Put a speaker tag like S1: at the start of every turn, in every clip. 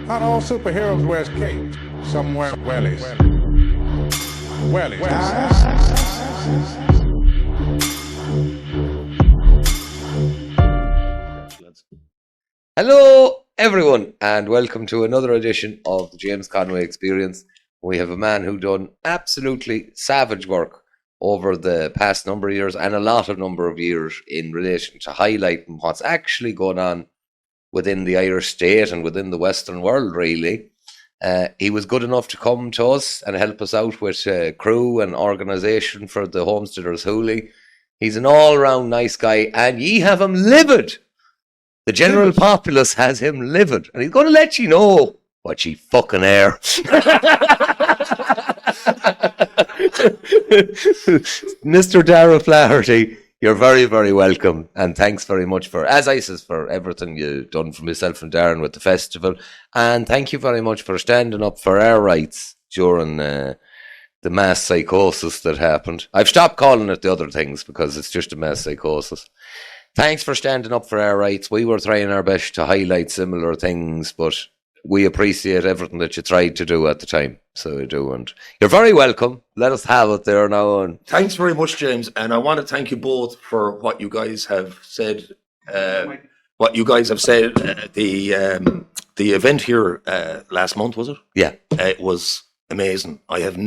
S1: Not all superheroes wears capes. Some wear wellies. Wellies.
S2: Hello, everyone, and welcome to another edition of the James Conway Experience. We have a man who done absolutely savage work over the past number of years and a number of years in relation to highlighting what's actually going on within the Irish state and within the Western world, really. He was good enough to come to us and help us out with crew and organisation for the Homesteaders Hoolie. He's an all-round nice guy, and ye have him livid. The general populace has him livid, and he's going to let you know what ye fucking are. Mr. Dara Flaherty, you're very, very welcome, and thanks very much for, as I says, for everything you've done for myself and Darren with the festival, and thank you very much for standing up for our rights during the mass psychosis that happened. I've stopped calling it the other things because it's just a mass psychosis. Thanks for standing up for our rights. We were trying our best to highlight similar things, but we appreciate everything that you tried to do at the time. So we do, and you're very welcome. Let us have it there now. And
S3: thanks very much, James. And I want to thank you both for what you guys have said. The event here last month, was it?
S2: Yeah,
S3: it was amazing. I haven't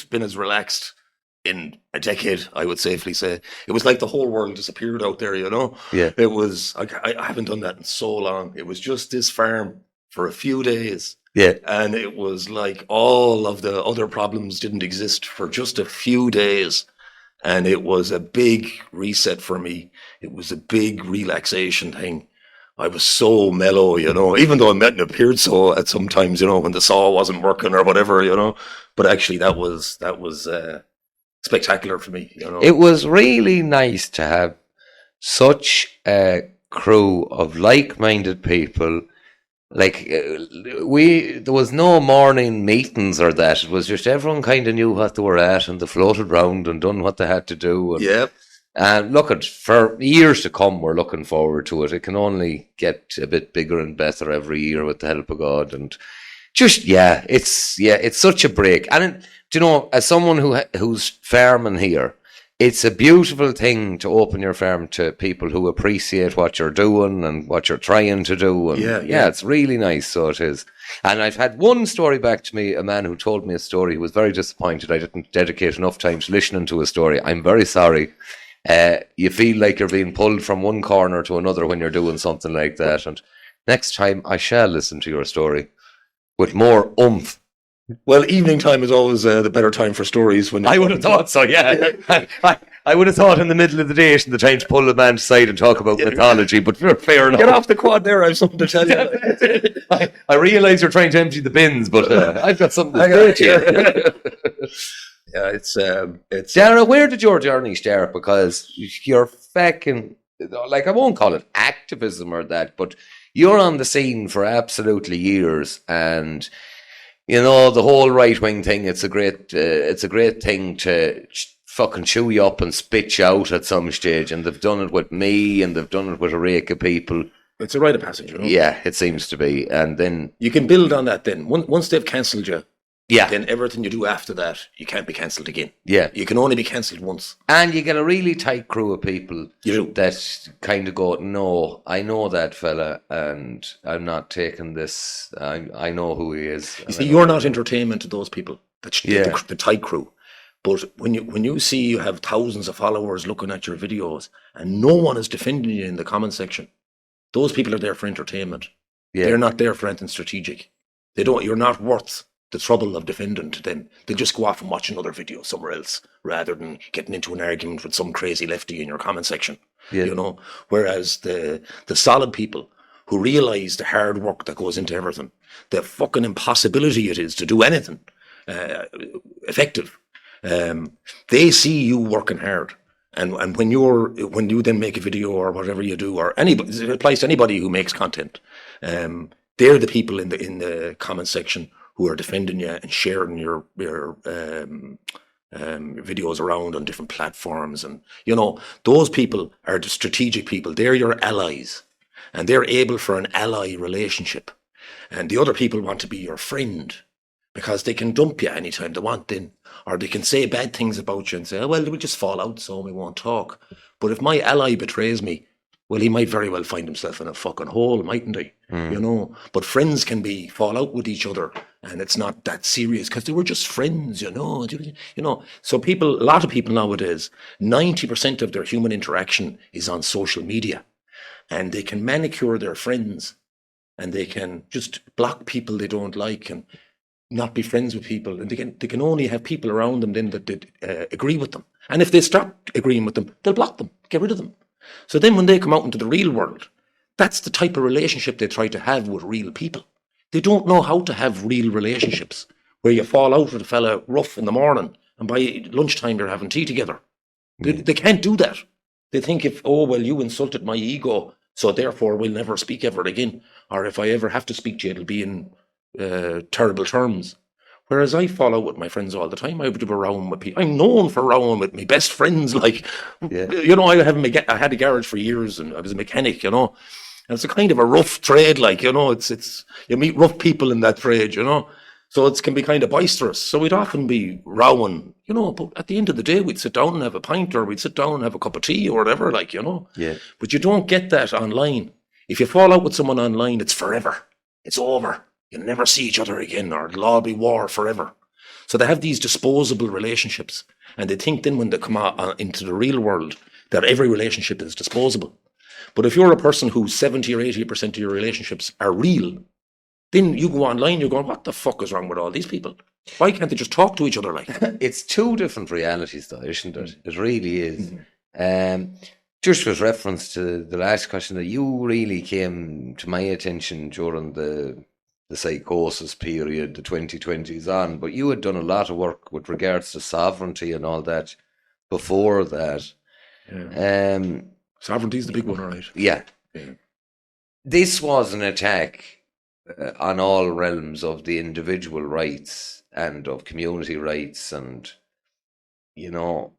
S3: been as relaxed in a decade, I would safely say. It was like the whole world disappeared out there, you know?
S2: Yeah.
S3: It was, I haven't done that in so long. It was just this farm for a few days.
S2: Yeah.
S3: And it was like all of the other problems didn't exist for just a few days. And it was a big reset for me. It was a big relaxation thing. I was so mellow, you know, even though it appeared so at some times, you know, when the saw wasn't working or whatever, you know. But actually that was spectacular for me, you know.
S2: It was really nice to have such a crew of like-minded people. Like there was no morning meetings or that. It was just everyone kind of knew what they were at, and they floated around and done what they had to do. And,
S3: yeah.
S2: And for years to come, we're looking forward to it. It can only get a bit bigger and better every year with the help of God. And just it's such a break. And do you know, as someone who's farming here, it's a beautiful thing to open your farm to people who appreciate what you're doing and what you're trying to do. And yeah, it's really nice. So it is. And I've had one story back to me, a man who told me a story. He was very disappointed I didn't dedicate enough time to listening to a story. I'm very sorry. You feel like you're being pulled from one corner to another when you're doing something like that. And next time I shall listen to your story with more oomph.
S3: Well, evening time is always the better time for stories. When
S2: I would have thought so, yeah. I would have thought in the middle of the day isn't the time to pull a man aside and talk about mythology, but fair enough.
S3: Get off the quad there, I have something to tell you.
S2: I realise you're trying to empty the bins, but I've got something to say to you.
S3: Yeah, it's
S2: Dara, where did your journey start? Because you're fucking, like, I won't call it activism or that, but you're on the scene for absolutely years, and you know, the whole right-wing thing, it's a great thing to fucking chew you up and spit you out at some stage, and they've done it with me, and they've done it with a rake of people.
S3: It's a rite of passage, you know?
S2: Yeah, it seems to be, and then
S3: you can build on that then. Once they've cancelled you,
S2: yeah,
S3: then everything you do after that, you can't be cancelled again.
S2: Yeah.
S3: You can only be cancelled once.
S2: And you get a really tight crew of people
S3: that
S2: kind of go, no, I know that fella, and I'm not taking this. I know who he is.
S3: You see, you're not entertainment to those people, the tight crew. But when you see you have thousands of followers looking at your videos and no one is defending you in the comment section, those people are there for entertainment. Yeah. They're not there for anything strategic. You're not worth the trouble of defending to them. They'll just go off and watch another video somewhere else rather than getting into an argument with some crazy lefty in your comment section. Yeah. You know, whereas the solid people who realise the hard work that goes into everything, the fucking impossibility it is to do anything effective, they see you working hard. And when you then make a video or whatever you do, or anybody, it applies to anybody who makes content, they're the people in the comment section who are defending you and sharing your videos around on different platforms. And, you know, those people are the strategic people. They're your allies, and they're able for an ally relationship. And the other people want to be your friend because they can dump you anytime they want then. Or they can say bad things about you and say, oh, well, we'll just fall out so we won't talk. But if my ally betrays me, well, he might very well find himself in a fucking hole, mightn't he? You know, but friends can fall out with each other, and it's not that serious because they were just friends, you know. So a lot of people nowadays, 90% of their human interaction is on social media, and they can manicure their friends, and they can just block people they don't like, and not be friends with people, and they can only have people around them then that agree with them. And if they stop agreeing with them, they'll block them, get rid of them. So then when they come out into the real world, that's the type of relationship they try to have with real people. They don't know how to have real relationships where you fall out with a fella rough in the morning and by lunchtime you're having tea together. They can't do that. They think you insulted my ego, so therefore we'll never speak ever again. Or if I ever have to speak to you, it'll be in terrible terms. Whereas I fall out with my friends all the time. I would be rowing with people. I'm known for rowing with my best friends. Like, you know, I had a garage for years and I was a mechanic, you know. And it's a kind of a rough trade, like, you know, it's you meet rough people in that trade, you know. So it can be kind of boisterous. So we'd often be rowing, you know, but at the end of the day, we'd sit down and have a pint, or we'd sit down and have a cup of tea or whatever, like, you know.
S2: Yeah.
S3: But you don't get that online. If you fall out with someone online, it's forever. It's over. You'll never see each other again, or it'll all be war forever. So they have these disposable relationships, and they think then when they come out into the real world that every relationship is disposable. But if you're a person who 70 or 80% of your relationships are real, then you go online, you're going, what the fuck is wrong with all these people? Why can't they just talk to each other like that?
S2: It's two different realities, though, isn't it? It really is. Just with reference to the last question, that you really came to my attention during the psychosis period, the 2020s on, but you had done a lot of work with regards to sovereignty and all that before that.
S3: Yeah. Sovereignty is the big one, all right.
S2: Yeah. This was an attack on all realms of the individual rights and of community rights, and, you know,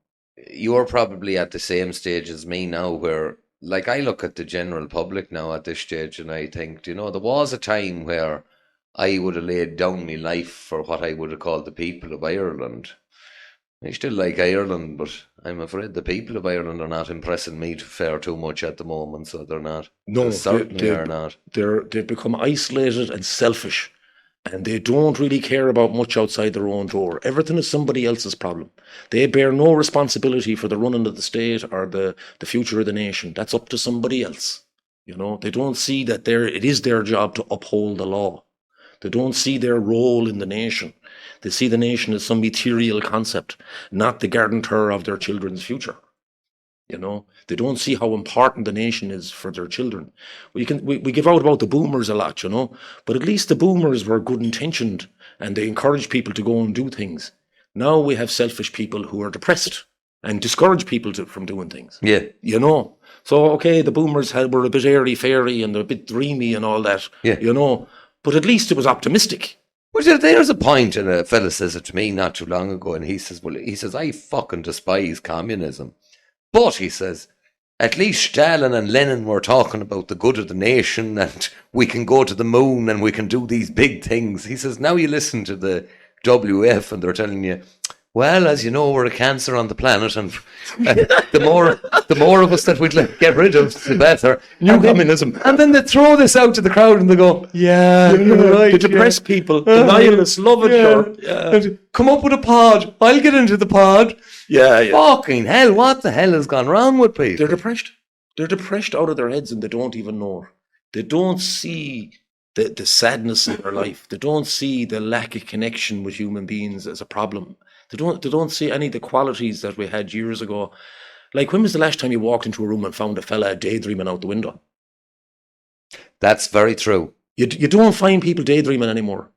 S2: you're probably at the same stage as me now where, like, I look at the general public now at this stage and I think, you know, there was a time where I would have laid down my life for what I would have called the people of Ireland. I still like Ireland, but I'm afraid the people of Ireland are not impressing me too much at the moment, so they're not.
S3: No,
S2: they certainly are not.
S3: They've become isolated and selfish, and they don't really care about much outside their own door. Everything is somebody else's problem. They bear no responsibility for the running of the state or the future of the nation. That's up to somebody else. You know, they don't see that it is their job to uphold the law. They don't see their role in the nation. They see the nation as some ethereal concept, not the guarantor of their children's future. You know, they don't see how important the nation is for their children. We give out about the boomers a lot, you know, but at least the boomers were good intentioned and they encouraged people to go and do things. Now we have selfish people who are depressed and discourage people from doing things.
S2: Yeah.
S3: You know, so, okay, the boomers were a bit airy-fairy and a bit dreamy and all that, you know, but at least it was optimistic.
S2: Well, there's a point, and a fella says it to me not too long ago, and he says, I fucking despise communism. But, he says, at least Stalin and Lenin were talking about the good of the nation, and we can go to the moon, and we can do these big things. He says, now you listen to the WF, and they're telling you, well, as you know, we're a cancer on the planet, and the more of us that we'd get rid of, the better.
S3: New communism.
S2: And then they throw this out to the crowd, and they go, yeah, you're right.
S3: The depressed people, the nihilists love it.
S2: Yeah. Come up with a pod. I'll get into the pod.
S3: Yeah.
S2: Fucking hell, what the hell has gone wrong with people?
S3: They're depressed. They're depressed out of their heads, and they don't even know. They don't see the sadness in their life. They don't see the lack of connection with human beings as a problem. They don't see any of the qualities that we had years ago. Like, when was the last time you walked into a room and found a fella daydreaming out the window?
S2: That's very true.
S3: You don't find people daydreaming anymore.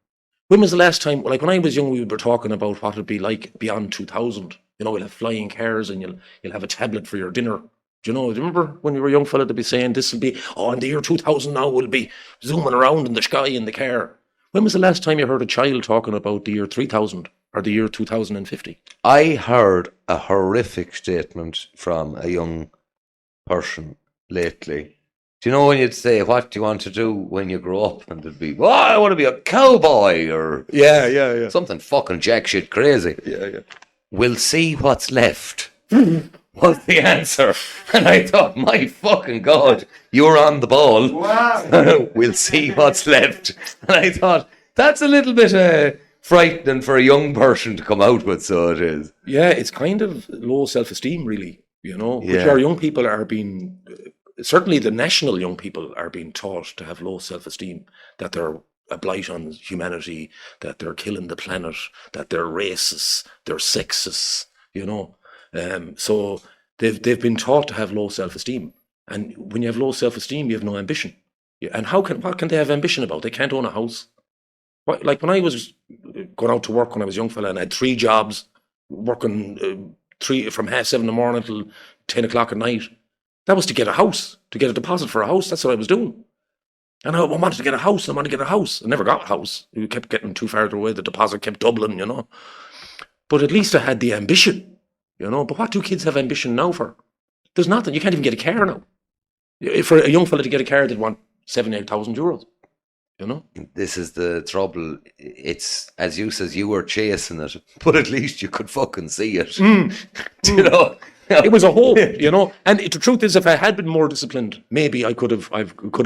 S3: When was the last time, like when I was young, we were talking about what it'd be like beyond 2000. You know, we'll have flying cars and you'll have a tablet for your dinner. Do you remember when you were a young fella to be saying this will be, in the year 2000 now we'll be zooming around in the sky in the car. When was the last time you heard a child talking about the year 3000 or the year 2050?
S2: I heard a horrific statement from a young person lately Do you know when you'd say, what do you want to do when you grow up? And it'd be, I want to be a cowboy or
S3: Yeah.
S2: something fucking jack shit crazy.
S3: Yeah.
S2: We'll see what's left. Was the answer. And I thought, my fucking God, you're on the ball.
S4: Wow.
S2: We'll see what's left. And I thought, that's a little bit frightening for a young person to come out with, so it is.
S3: Yeah, it's kind of low self-esteem, really, you know, which
S2: Yeah.
S3: our young people are being, certainly the national young people are being taught to have low self-esteem, that they're a blight on humanity, that they're killing the planet, that they're racist, they're sexist, you know. So they've been taught to have low self-esteem. And when you have low self-esteem, you have no ambition. And what can they have ambition about? They can't own a house. Like when I was going out to work when I was a young fella and I had 3 jobs, working from 7:30 in the morning till 10 o'clock at night, that was to get a house, to get a deposit for a house. That's what I was doing. And I wanted to get a house. I never got a house. We kept getting too far away. The deposit kept doubling, you know. But at least I had the ambition, you know. But what do kids have ambition now for? There's nothing. You can't even get a car now. For a young fella to get a car, they'd want 7,000-8,000 euros. You know,
S2: this is the trouble. It's, as you says, you were chasing it, but at least you could fucking see it. You know,
S3: it was a hope, you know. And the truth is, if I had been more disciplined, maybe I could have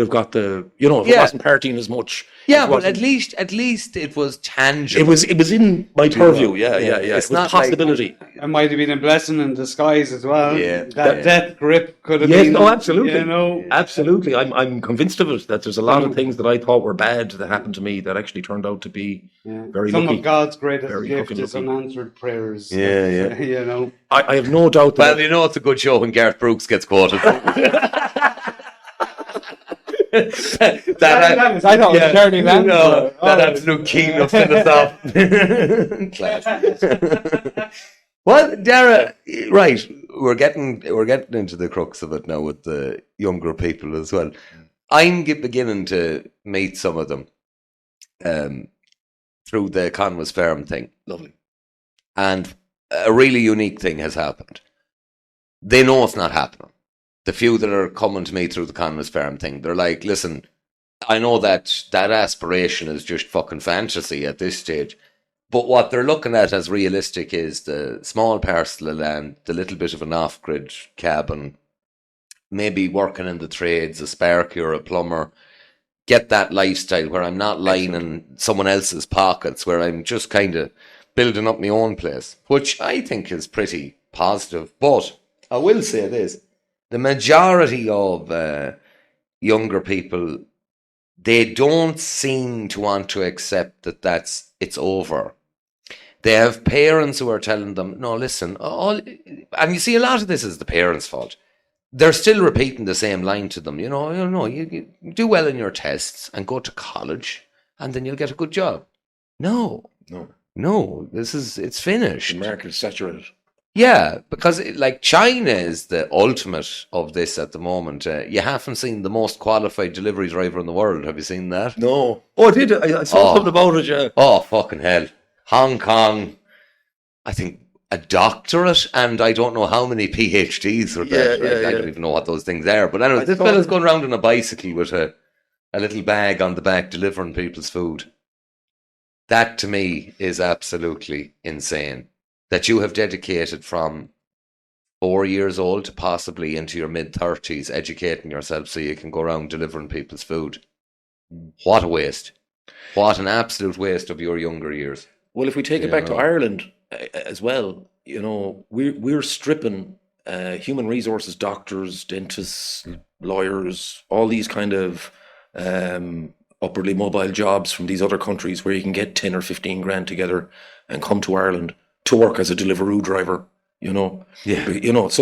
S3: got the, you know, if it wasn't partying as much.
S2: Yeah, but at least it was tangible.
S3: It was in my purview. Yeah.
S2: It's
S3: It was
S2: not
S3: a possibility.
S4: It might have been a blessing in disguise as well.
S2: Yeah.
S4: That death grip could have
S3: Yes,
S4: been.
S3: no, absolutely.
S4: You know,
S3: Absolutely. I'm convinced of it, that there's a lot of things that I thought were bad that happened to me that actually turned out to be very
S4: some
S3: lucky.
S4: of God's greatest
S3: Very
S4: gift
S3: fucking
S4: is
S3: lucky.
S4: unanswered prayers.
S2: Yeah.
S4: You know.
S3: I have no doubt that.
S2: Well, you know, it's a good show when Gareth Brooks gets quoted.
S4: I thought it was Charlie Lance.
S2: No, that absolute king of philosophy. Class. Well, Dara, right, we're getting into the crux of it now with the younger people as well. I'm beginning to meet some of them through the Conway's Farm thing.
S3: Lovely.
S2: And a really unique thing has happened. They know it's not happening. The few that are coming to me through the Conway's Farm thing, they're like, listen, I know that aspiration is just fucking fantasy at this stage. But what they're looking at as realistic is the small parcel of land, the little bit of an off-grid cabin, maybe working in the trades, a sparky or a plumber, get that lifestyle where I'm not lying in someone else's pockets, where I'm just kind of building up my own place, which I think is pretty positive. But I will say this, the majority of younger people, they don't seem to want to accept that it's over. They have parents who are telling them, no, listen, and you see a lot of this is the parents' fault. They're still repeating the same line to them. You do well in your tests and go to college and then you'll get a good job. No, it's finished.
S3: The market is saturated.
S2: Yeah, because like China is the ultimate of this at the moment. You haven't seen the most qualified delivery driver in the world. Have you seen that?
S3: No. Oh, I did. I saw something about it, yeah.
S2: Oh, fucking hell. Hong Kong, I think a doctorate, and I don't know how many PhDs with that. I don't even know what those things are. But anyway, this fella's going around on a bicycle with a little bag on the back delivering people's food. That to me is absolutely insane. That you have dedicated from 4 years old to possibly into your mid-30s educating yourself so you can go around delivering people's food. What a waste. What an absolute waste of your younger years.
S3: Well, if we take it back to Ireland as well, we're stripping human resources, doctors, dentists, lawyers, all these kind of upwardly mobile jobs from these other countries where you can get 10 or 15 grand together and come to Ireland to work as a Deliveroo driver, so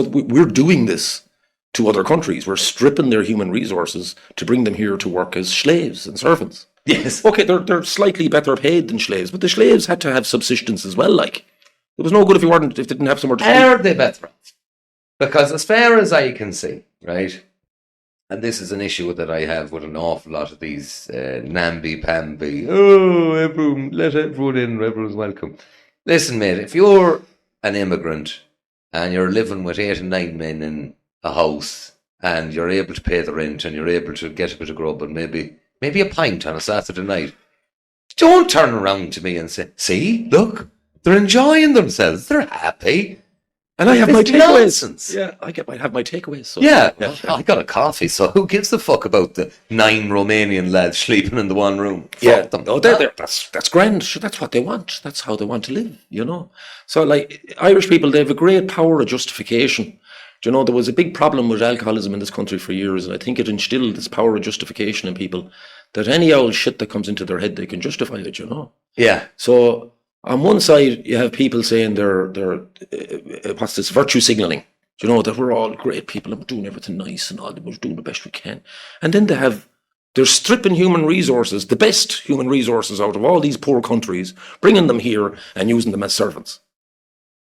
S3: we're doing this to other countries. We're stripping their human resources to bring them here to work as slaves and servants.
S2: Yes.
S3: Okay, they're slightly better paid than slaves, but the slaves had to have subsistence as well. Like, it was no good if they didn't have somewhere to sleep.
S2: Are they better? Because as far as I can see, right, and this is an issue that I have with an awful lot of these namby-pamby, let everyone in, everyone's welcome. Listen, mate, if you're an immigrant and you're living with 8 and 9 men in a house and you're able to pay the rent and you're able to get a bit of grub and maybe a pint on a Saturday night, don't turn around to me and say, see, look, they're enjoying themselves, they're happy.
S3: And I have my
S2: It's
S3: takeaways.
S2: nonsense.
S3: Yeah, I have my takeaways. So.
S2: Yeah, well, I got a coffee, so who gives a fuck about the 9 Romanian lads sleeping in the one room? Fuck them.
S3: Oh, that's grand. Sure, that's what they want. That's how they want to live, you know. So, like, Irish people, they have a great power of justification. Do you know, there was a big problem with alcoholism in this country for years, and I think it instilled this power of justification in people that any old shit that comes into their head, they can justify it, you know.
S2: Yeah.
S3: So, on one side, you have people saying they're what's this, virtue signalling. You know, that we're all great people and we're doing everything nice and all, we're doing the best we can. And then they're stripping human resources, the best human resources out of all these poor countries, bringing them here and using them as servants.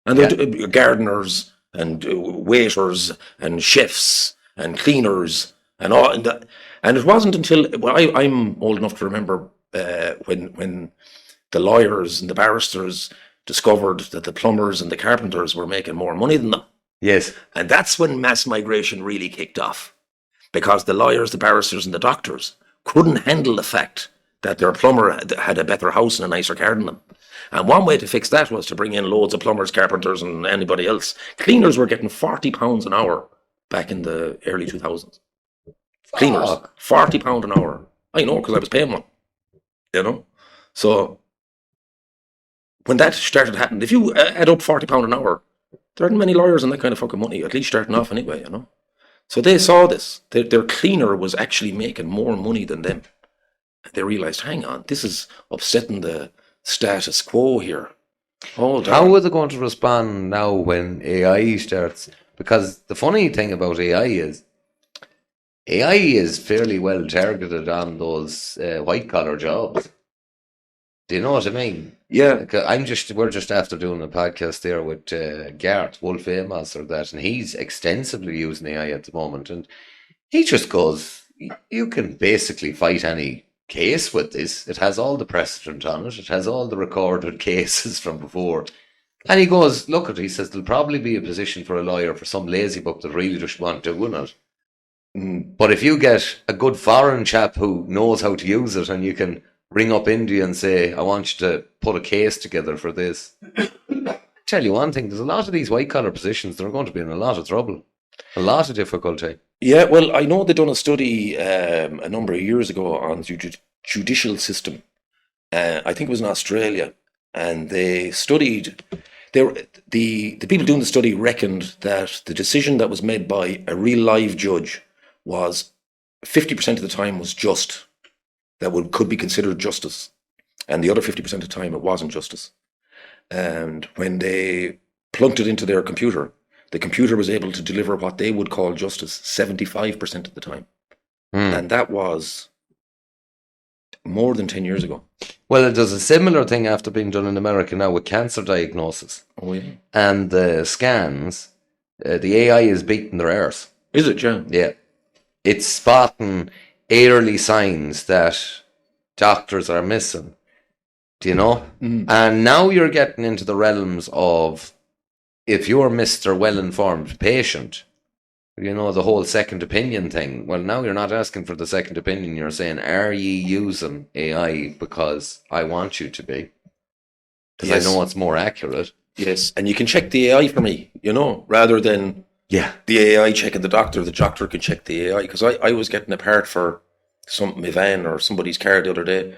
S3: And they're gardeners and waiters and chefs and cleaners and all. And it wasn't until, I'm old enough to remember when the lawyers and the barristers discovered that the plumbers and the carpenters were making more money than them.
S2: Yes.
S3: And that's when mass migration really kicked off. Because the lawyers, the barristers and the doctors couldn't handle the fact that their plumber had a better house and a nicer car than them. And one way to fix that was to bring in loads of plumbers, carpenters and anybody else. Cleaners were getting £40 an hour back in the early 2000s. Cleaners, £40 an hour. I know, because I was paying one. You know? So when that started happening, if you add up £40 an hour, there aren't many lawyers on that kind of fucking money, at least starting off anyway, you know. So they saw this. Their cleaner was actually making more money than them. They realised, hang on, this is upsetting the status quo here. Hold on.
S2: How are they going to respond now when AI starts? Because the funny thing about AI is fairly well targeted on those white-collar jobs. Do you know what I mean?
S3: Yeah.
S2: We're just after doing a podcast there with Garth, Wolf Amos or that, and he's extensively using AI at the moment, and he just goes, you can basically fight any case with this. It has all the precedent on it. It has all the recorded cases from before. And he goes, look, he says, there'll probably be a position for a lawyer for some lazy buck that really just want to win it. But if you get a good foreign chap who knows how to use it and you can ring up India and say, I want you to put a case together for this. Tell you one thing, there's a lot of these white-collar positions that are going to be in a lot of trouble, a lot of difficulty.
S3: Yeah, well, I know they done a study a number of years ago on the judicial system. I think it was in Australia, and they studied. The people doing the study reckoned that the decision that was made by a real live judge was 50% of the time was just, that could be considered justice, and the other 50% of the time it wasn't justice. And when they plunked it into their computer, the computer was able to deliver what they would call justice 75% of the time. And that was more than 10 years ago.
S2: Well, there's a similar thing after being done in America now with cancer diagnosis.
S3: Oh, yeah.
S2: And the scans, the AI is beating their arse.
S3: Is it, yeah?
S2: Yeah. It's spotting early signs that doctors are missing. Do you know? And now you're getting into the realms of, if you're Mr. Well-informed patient, you know, the whole second opinion thing. Well, now you're not asking for the second opinion. You're saying, are ye using AI because I want you to be? Because I know it's more accurate.
S3: Yes, and you can check the AI for me, you know, rather than the AI checking the doctor can check the AI. Because I was getting a part for my van or somebody's car the other day,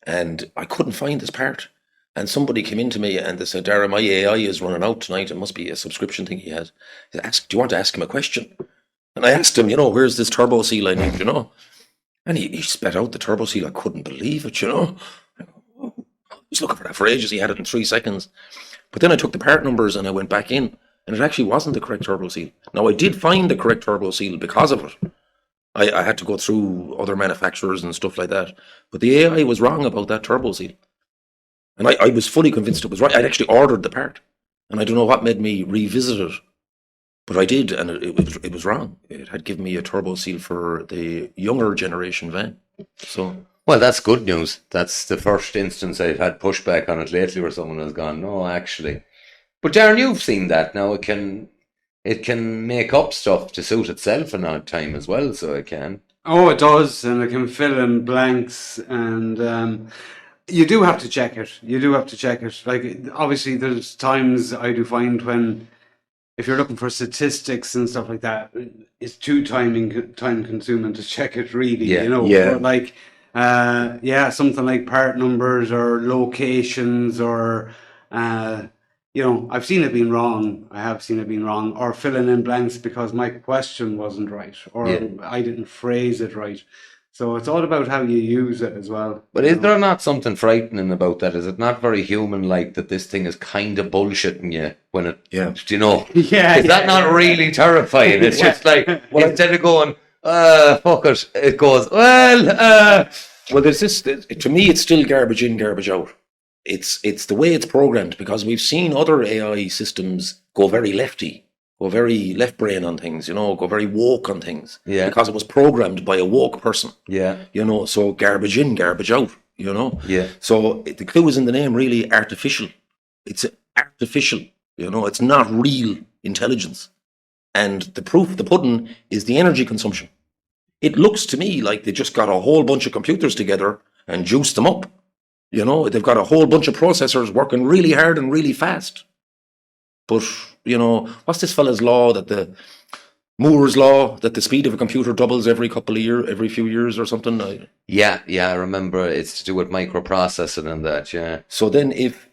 S3: and I couldn't find this part. And somebody came in to me and they said, Dara, my AI is running out tonight. It must be a subscription thing he has. He said, do you want to ask him a question? And I asked him, you know, where's this turbo seal I need, you know? And he spat out the turbo seal. I couldn't believe it, you know? I was looking for that for ages. He had it in 3 seconds. But then I took the part numbers and I went back in, and it actually wasn't the correct turbo seal. Now, I did find the correct turbo seal because of it. I had to go through other manufacturers and stuff like that. But the AI was wrong about that turbo seal. And I was fully convinced it was right. I'd actually ordered the part. And I don't know what made me revisit it. But I did, and it was wrong. It had given me a turbo seal for the younger generation van. So,
S2: well, that's good news. That's the first instance I've had pushback on it lately where someone has gone, no, actually. But Darren, you've seen that now. It it can make up stuff to suit itself in odd time as well, so it can.
S5: Oh, it does, and it can fill in blanks, and you do have to check it. You do have to check it. Like, obviously, there's times I do find when, if you're looking for statistics and stuff like that, it's too time consuming to check it, really,
S2: Yeah.
S5: you know.
S3: Yeah.
S5: But like, something like part numbers or locations or, you know, I've seen it being wrong. I have seen it being wrong, or filling in blanks because my question wasn't right, or
S2: Yeah.
S5: I didn't phrase it right. So it's all about how you use it as well.
S2: But
S5: you
S2: is
S5: know.
S2: there not something frightening about that? Is it not very human-like that this thing is kind of bullshitting you when it,
S3: Yeah.
S2: do you know?
S5: Yeah,
S2: Is that not really terrifying? It's just like, instead of going, fuck it, it goes,
S3: Well, there's this. To me, it's still garbage in, garbage out. It's the way it's programmed, because we've seen other AI systems go very lefty, go very left brain on things, you know, go very woke on things.
S2: Yeah.
S3: Because it was programmed by a woke person.
S2: yeah,
S3: You know, so garbage in, garbage out, you know.
S2: yeah,
S3: So the clue is in the name, really artificial. It's artificial, you know, it's not real intelligence. And the proof of the pudding is the energy consumption. It looks to me like they just got a whole bunch of computers together and juiced them up. You know, they've got a whole bunch of processors working really hard and really fast. But, you know, what's this fella's law, that the Moore's law, that the speed of a computer doubles every few years or something?
S2: yeah, I remember it's to do with microprocessing and that, yeah.
S3: So then if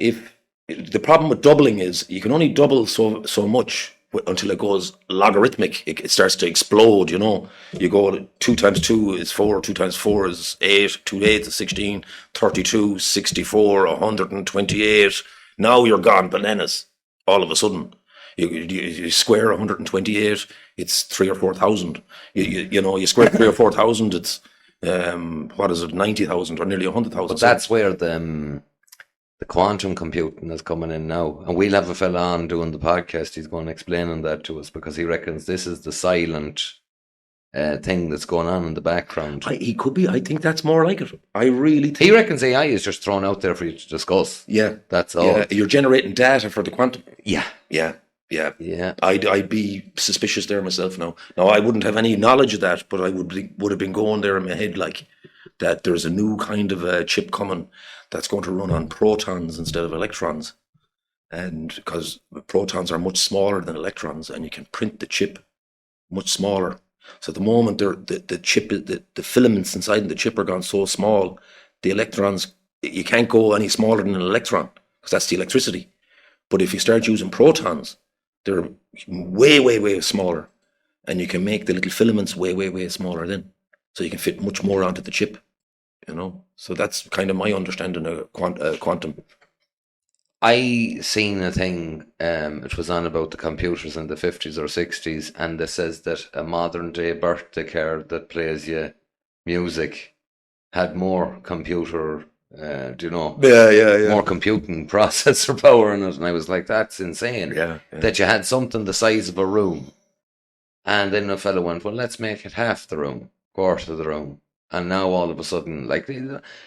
S3: the problem with doubling is you can only double so much until it goes logarithmic. It starts to explode, you know. You go 2 times 2 is 4, 2 times 4 is 8, 2 8 is 16, 32, 64, 128. Now you're gone bananas all of a sudden. You square 128, it's 3,000 or 4,000. You know, you square 3,000 or 4,000, it's what is it, 90,000 or nearly 100,000.
S2: But that's where the quantum computing is coming in now. And we'll have a fella on doing the podcast. He's going to explaining that to us, because he reckons this is the silent thing that's going on in the background.
S3: He could be. I think that's more like it. I really think.
S2: He reckons AI is just thrown out there for you to discuss.
S3: Yeah.
S2: That's all.
S3: Yeah, you're generating data for the quantum.
S2: Yeah.
S3: Yeah.
S2: Yeah.
S3: I'd be suspicious there myself now. Now, I wouldn't have any knowledge of that, but I would have been going there in my head like that there's a new kind of a chip coming that's going to run on protons instead of electrons. And because protons are much smaller than electrons, and you can print the chip much smaller. So at the moment, the chip, the filaments inside the chip are gone so small, the electrons, you can't go any smaller than an electron, because that's the electricity. But if you start using protons, they're way, way, way smaller, and you can make the little filaments way, way, way smaller then. So you can fit much more onto the chip, you know. So that's kind of my understanding of quantum.
S2: I seen a thing, it was on about the computers in the 50s or 60s, and it says that a modern day birthday card that plays you music had more computer, more computing processor power in it. And I was like, that's insane.
S3: Yeah.
S2: That you had something the size of a room. And then a fellow went, well, let's make it half the room, quarter of the room. And now all of a sudden, like,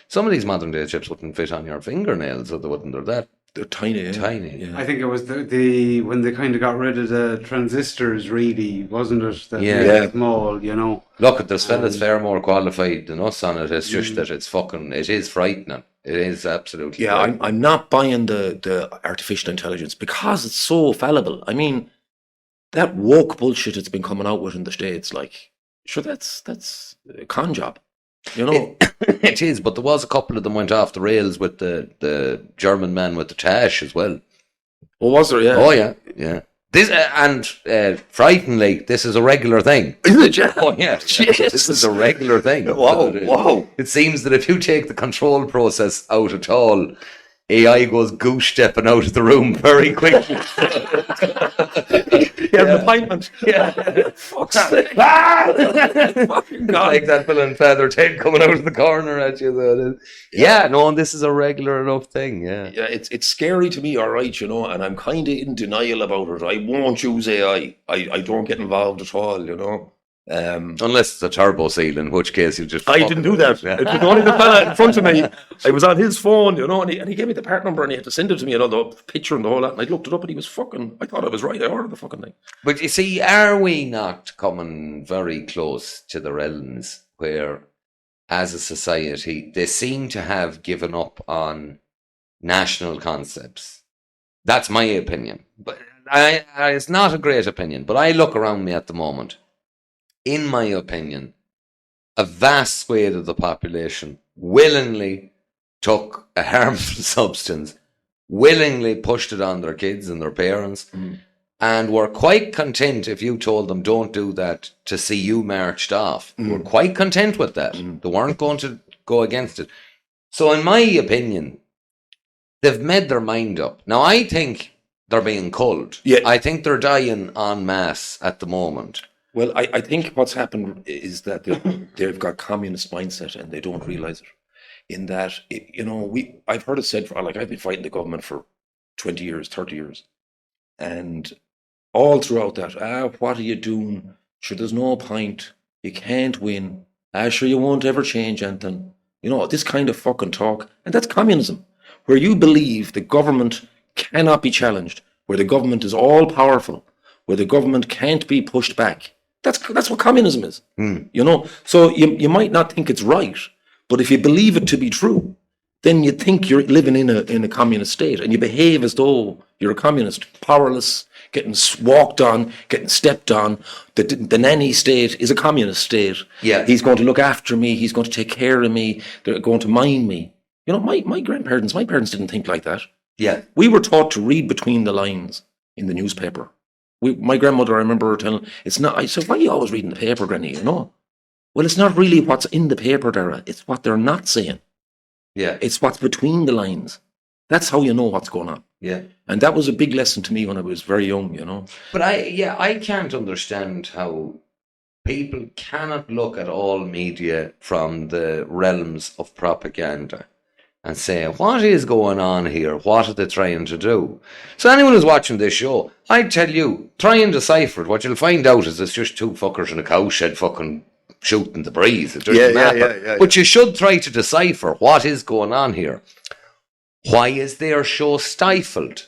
S2: some of these modern day chips wouldn't fit on your fingernails, or they wouldn't.
S3: They're tiny. Yeah.
S2: Tiny.
S3: Yeah.
S5: I think it was the when they kind of got rid of the transistors, really, wasn't it? That made it small, you know.
S2: Look, there's fellas far more qualified than us on it. It's just that it is frightening. It is absolutely.
S3: Yeah, I'm not buying the artificial intelligence because it's so fallible. I mean, that woke bullshit it's been coming out with in the States, like, sure, that's a con job. You know,
S2: it is, but there was a couple of them went off the rails with the German man with the tash as well.
S3: Oh, was there? Yeah.
S2: Oh, yeah. This frighteningly, this is a regular thing.
S3: Is it? Yeah.
S2: Oh, yeah. This is a regular thing.
S3: Whoa.
S2: It seems that if you take the control process out at all, AI goes goose stepping out of the room very quickly.
S3: The appointment.
S2: Yeah.
S3: Fuck's sake.
S2: Fucking God. Like that villain feather tail coming out of the corner at you. Though. Yeah, no, and this is a regular enough thing. Yeah,
S3: it's scary to me, all right, you know, and I'm kind of in denial about it. I won't use AI. I don't get involved at all, you know.
S2: Unless it's a turbo seal, in which case you just...
S3: I didn't do that. It was only the fella in front of me. I was on his phone, and he gave me the part number and he had to send it to me, the picture and the whole lot. And I looked it up and he was fucking... I thought I was right. I ordered the fucking thing.
S2: But you see, are we not coming very close to the realms where, as a society, they seem to have given up on national concepts? That's my opinion. But it's not a great opinion. But I look around me at the moment. In my opinion, a vast swathe of the population willingly took a harmful substance, willingly pushed it on their kids and their parents, and were quite content if you told them, don't do that, to see you marched off. They were quite content with that. They weren't going to go against it. So in my opinion, they've made their mind up. Now, I think they're being culled.
S3: Yeah.
S2: I think they're dying en masse at the moment.
S3: Well, I think what's happened is that they've got communist mindset and they don't realize it. In that, I've heard it said, I've been fighting the government for 20 years, 30 years. And all throughout that, what are you doing? Sure, there's no point. You can't win. Sure, you won't ever change anything. This kind of fucking talk. And that's communism, where you believe the government cannot be challenged, where the government is all powerful, where the government can't be pushed back. That's what communism is. So you might not think it's right, but if you believe it to be true, then you think you're living in a communist state, and you behave as though you're a communist, powerless, getting walked on, getting stepped on. The nanny state is a communist state.
S2: Yeah.
S3: He's going to look after me. He's going to take care of me. They're going to mind me. My parents didn't think like that.
S2: Yeah.
S3: We were taught to read between the lines in the newspaper. My grandmother, I remember her telling, it's not, I said, why are you always reading the paper, Granny, Well, it's not really what's in the paper, Dara. It's what they're not saying.
S2: Yeah.
S3: It's what's between the lines. That's how you know what's going on.
S2: Yeah.
S3: And that was a big lesson to me when I was very young,
S2: But I can't understand how people cannot look at all media from the realms of propaganda and say, what is going on here? What are they trying to do? So anyone who's watching this show, I tell you, try and decipher it. What you'll find out is it's just two fuckers in a cowshed fucking shooting the breeze. It doesn't matter. But you should try to decipher what is going on here. Why is their show stifled?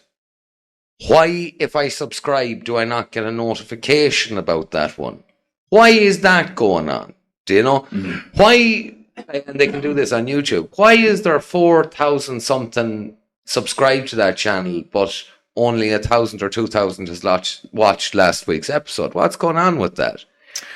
S2: Why, if I subscribe, do I not get a notification about that one? Why is that going on? Do you know? Why... And they can do this on YouTube. Why is there 4,000 something subscribed to that channel, but only 1,000 or 2,000 has watched last week's episode? What's going on with that?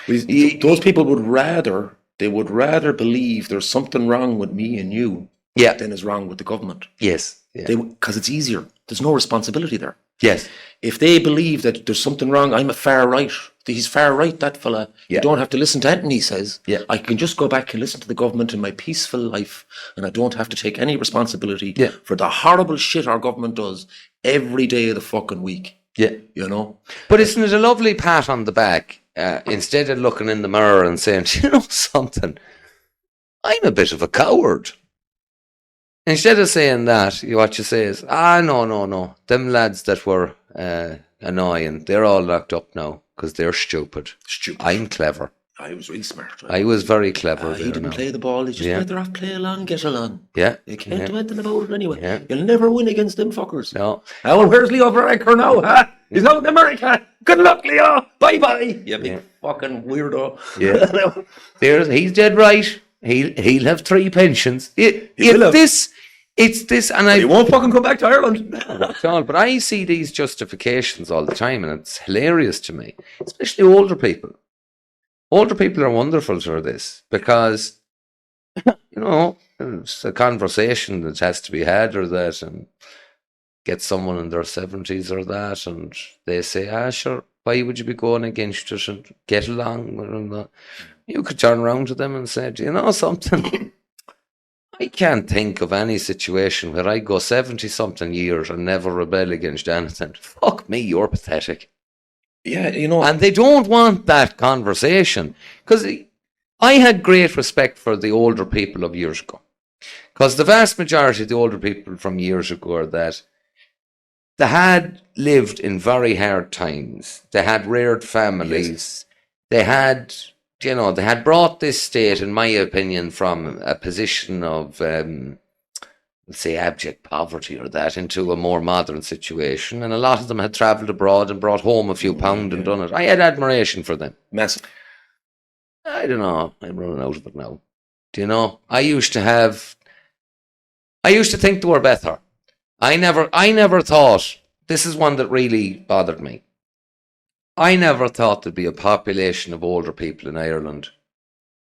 S3: Those people would rather believe there's something wrong with me and you than is wrong with the government.
S2: Yes.
S3: Because it's easier. There's no responsibility there.
S2: Yes.
S3: If they believe that there's something wrong, I'm a far right. He's far right, that fella. You don't have to listen to anything he says.
S2: Yeah.
S3: I can just go back and listen to the government in my peaceful life, and I don't have to take any responsibility for the horrible shit our government does every day of the fucking week.
S2: Yeah. But isn't it a lovely pat on the back, instead of looking in the mirror and saying, something, I'm a bit of a coward. Instead of saying that, what you say is, no. Them lads that were annoying, they're all locked up now because they're stupid. I'm clever.
S3: I was really smart. Right?
S2: I was very clever.
S3: He didn't play the ball. He just better off play along, get along.
S2: Yeah.
S3: You can't do anything about it anyway.
S2: Yeah.
S3: You'll never win against them fuckers.
S2: No.
S3: Oh, where's Leo Varadkar now, huh? He's out in America. Good luck, Leo. Bye-bye. You big fucking weirdo.
S2: Yeah. He's dead right. He'll have 3 pensions. It's this, and
S3: he won't fucking come back to Ireland.
S2: That's all. But I see these justifications all the time, and it's hilarious to me, especially older people. Older people are wonderful for this because, it's a conversation that has to be had or that, and get someone in their 70s or that, and they say, sure, why would you be going against it and get along? You could turn around to them and say, do you know something? I can't think of any situation where I go 70-something years and never rebel against anything. Fuck me, you're pathetic.
S3: Yeah,
S2: And they don't want that conversation. Because I had great respect for the older people of years ago. Because the vast majority of the older people from years ago are that they had lived in very hard times. They had reared families. Yes. They had you know, they had brought this state, in my opinion, from a position of, let's say, abject poverty or that, into a more modern situation. And a lot of them had travelled abroad and brought home a few pound and done it. I had admiration for them.
S3: Massive.
S2: I don't know. I'm running out of it now. Do you know? I used to think they were better. I never thought, this is one that really bothered me. I never thought there'd be a population of older people in Ireland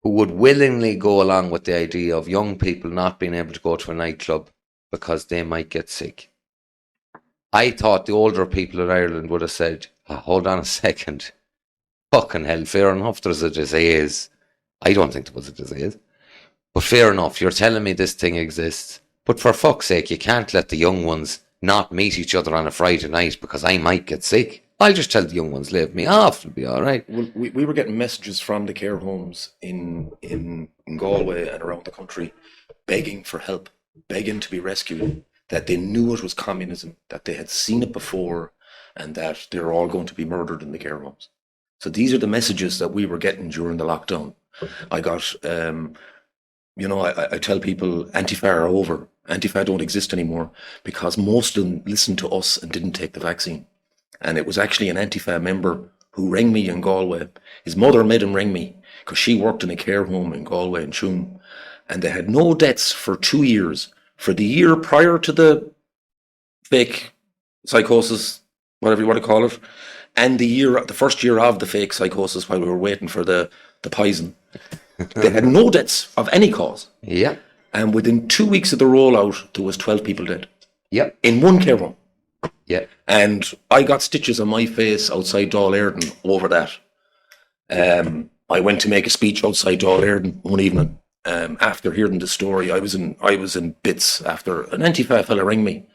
S2: who would willingly go along with the idea of young people not being able to go to a nightclub because they might get sick. I thought the older people in Ireland would have said, hold on a second. Fucking hell, fair enough, there's a disease. I don't think there was a disease. But fair enough, you're telling me this thing exists. But for fuck's sake, you can't let the young ones not meet each other on a Friday night because I might get sick. I'll just tell the young ones, leave me off, it'll be all right.
S3: Well, we were getting messages from the care homes in Galway and around the country begging for help, begging to be rescued, that they knew it was communism, that they had seen it before, and that they're all going to be murdered in the care homes. So these are the messages that we were getting during the lockdown. I got, I tell people Antifa are over. Antifa don't exist anymore because most of them listened to us and didn't take the vaccine. And it was actually an Antifa member who rang me in Galway. His mother made him ring me because she worked in a care home in Galway and Tuam. And they had no deaths for 2 years. For the year prior to the fake psychosis, whatever you want to call it, and the first year of the fake psychosis while we were waiting for the poison. They had no deaths of any cause.
S2: Yeah.
S3: And within 2 weeks of the rollout, there was 12 people dead.
S2: Yep.
S3: In one care home.
S2: Yeah.
S3: And I got stitches on my face outside Dáil Éireann over that. I went to make a speech outside Dáil Éireann one evening. After hearing the story, I was in bits after an Antifa fella rang me.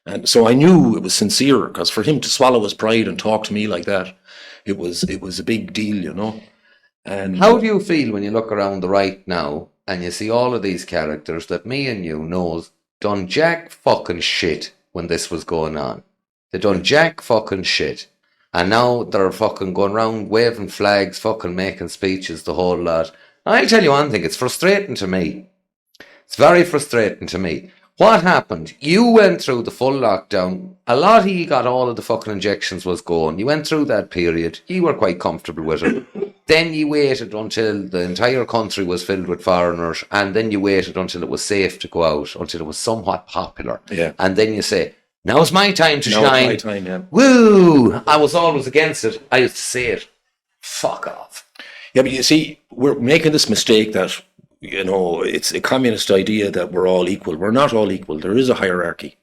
S3: And so I knew it was sincere, because for him to swallow his pride and talk to me like that, it was a big deal, you know. And
S2: how do you feel when you look around the right now and you see all of these characters that me and you knows done jack fucking shit when this was going on? They done jack fucking shit. And now they're fucking going around waving flags, fucking making speeches, the whole lot. I'll tell you one thing, it's frustrating to me. It's very frustrating to me. What happened? You went through the full lockdown. A lot of you got all of the fucking injections was going. You went through that period. You were quite comfortable with it. Then you waited until the entire country was filled with foreigners, and then you waited until it was safe to go out, until it was somewhat popular.
S3: Yeah.
S2: And then you say, now's my time to shine.
S3: Now's my time, yeah.
S2: Woo! I was always against it. I used to say it. Fuck off.
S3: Yeah, but you see, we're making this mistake that, you know, it's a communist idea that we're all equal. We're not all equal. There is a hierarchy.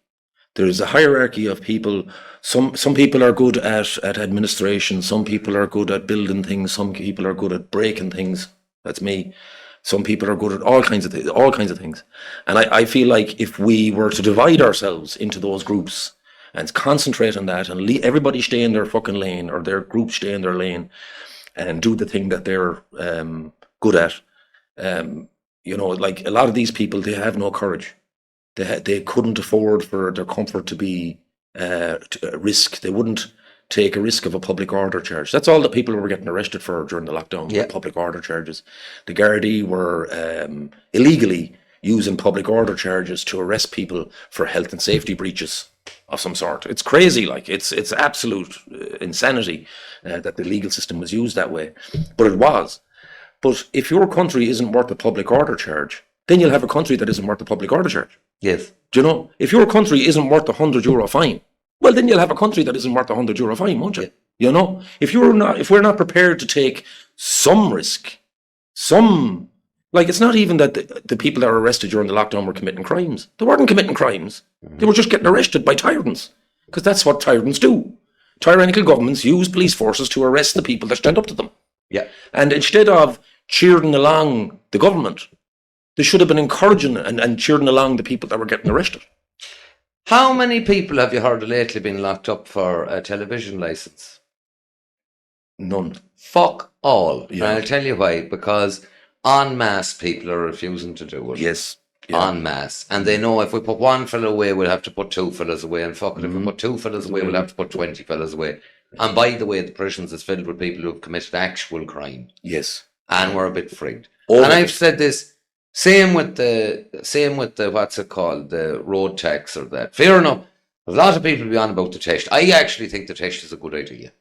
S3: There is a hierarchy of people. Some people are good at administration. Some people are good at building things. Some people are good at breaking things. That's me. Some people are good at all kinds of things. And I feel like if we were to divide ourselves into those groups and concentrate on that and everybody stay in their fucking lane, or their group stay in their lane and do the thing that they're good at, you know, like a lot of these people, they have no courage. They couldn't afford for their comfort to be to risk. They wouldn't take a risk of a public order charge. That's all that people were getting arrested for during the lockdown.
S2: Yeah.
S3: Public order charges. The Gardaí were illegally using public order charges to arrest people for health and safety breaches of some sort. It's crazy, like it's absolute insanity that the legal system was used that way, but it was. But if your country isn't worth a public order charge, then you'll have a country that isn't worth a public order charge.
S2: Yes.
S3: Do you know? If your country isn't worth €100 fine, well, then you'll have a country that isn't worth €100 fine, won't you? You know? If we're not prepared to take some risk, like, it's not even that the people that were arrested during the lockdown were committing crimes. They weren't committing crimes. They were just getting arrested by tyrants, because that's what tyrants do. Tyrannical governments use police forces to arrest the people that stand up to them.
S2: Yeah.
S3: And instead of cheering along the government, they should have been encouraging and cheering along the people that were getting arrested.
S2: How many people have you heard lately been locked up for a television licence?
S3: None.
S2: Fuck all.
S3: Yeah.
S2: And I'll tell you why. Because en masse people are refusing to do it.
S3: Yes. Yeah.
S2: En masse. And they know if we put one fella away, we'll have to put two fellas away. And fuck it, if we put two fellas away, we'll have to put 20 fellas away. And by the way, the prisons is filled with people who have committed actual crime.
S3: Yes.
S2: and we're a bit freaked.
S3: Oh,
S2: And I've said this, same with the what's it called, the road tax or that. Fair enough. A lot of people be on about the test. I actually think the test is a good idea.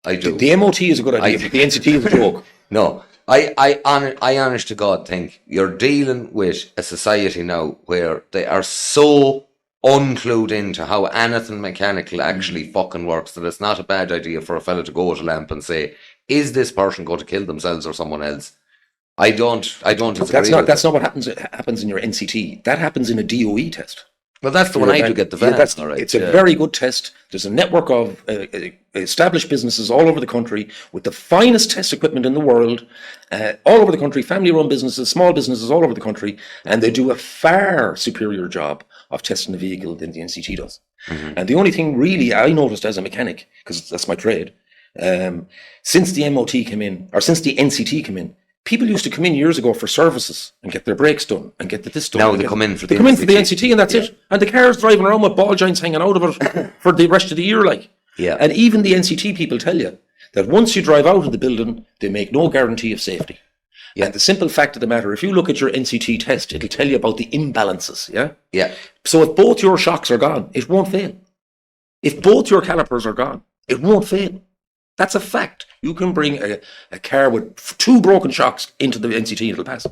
S2: I do.
S3: The MOT is a good idea, but the NCT is a joke.
S2: No, I honest to God think you're dealing with a society now where they are so unclued into how anything mechanical actually fucking works that it's not a bad idea for a fella to go to Lamp and say, is this person going to kill themselves or someone else? I don't disagree.
S3: That's not what happens in your NCT. That happens in a DOE test.
S2: Well, that's the one I do get the van.
S3: All right. It's a very good test. There's a network of established businesses all over the country with the finest test equipment in the world, all over the country, family-run businesses, small businesses all over the country, and they do a far superior job of testing the vehicle than the NCT does. Mm-hmm. And the only thing really I noticed as a mechanic, because that's my trade, since the MOT came in, or since the NCT came in, people used to come in years ago for services and get their brakes done and get this done.
S2: Now they come in for the
S3: NCT and that's it. And the car's driving around with ball joints hanging out of it for the rest of the year, like.
S2: Yeah.
S3: And even the NCT people tell you that once you drive out of the building, they make no guarantee of safety. Yeah. And the simple fact of the matter, if you look at your NCT test, it'll tell you about the imbalances. Yeah.
S2: Yeah.
S3: So if both your shocks are gone, it won't fail. If both your calipers are gone, it won't fail. That's a fact. You can bring a car with 2 broken shocks into the NCT, it'll pass.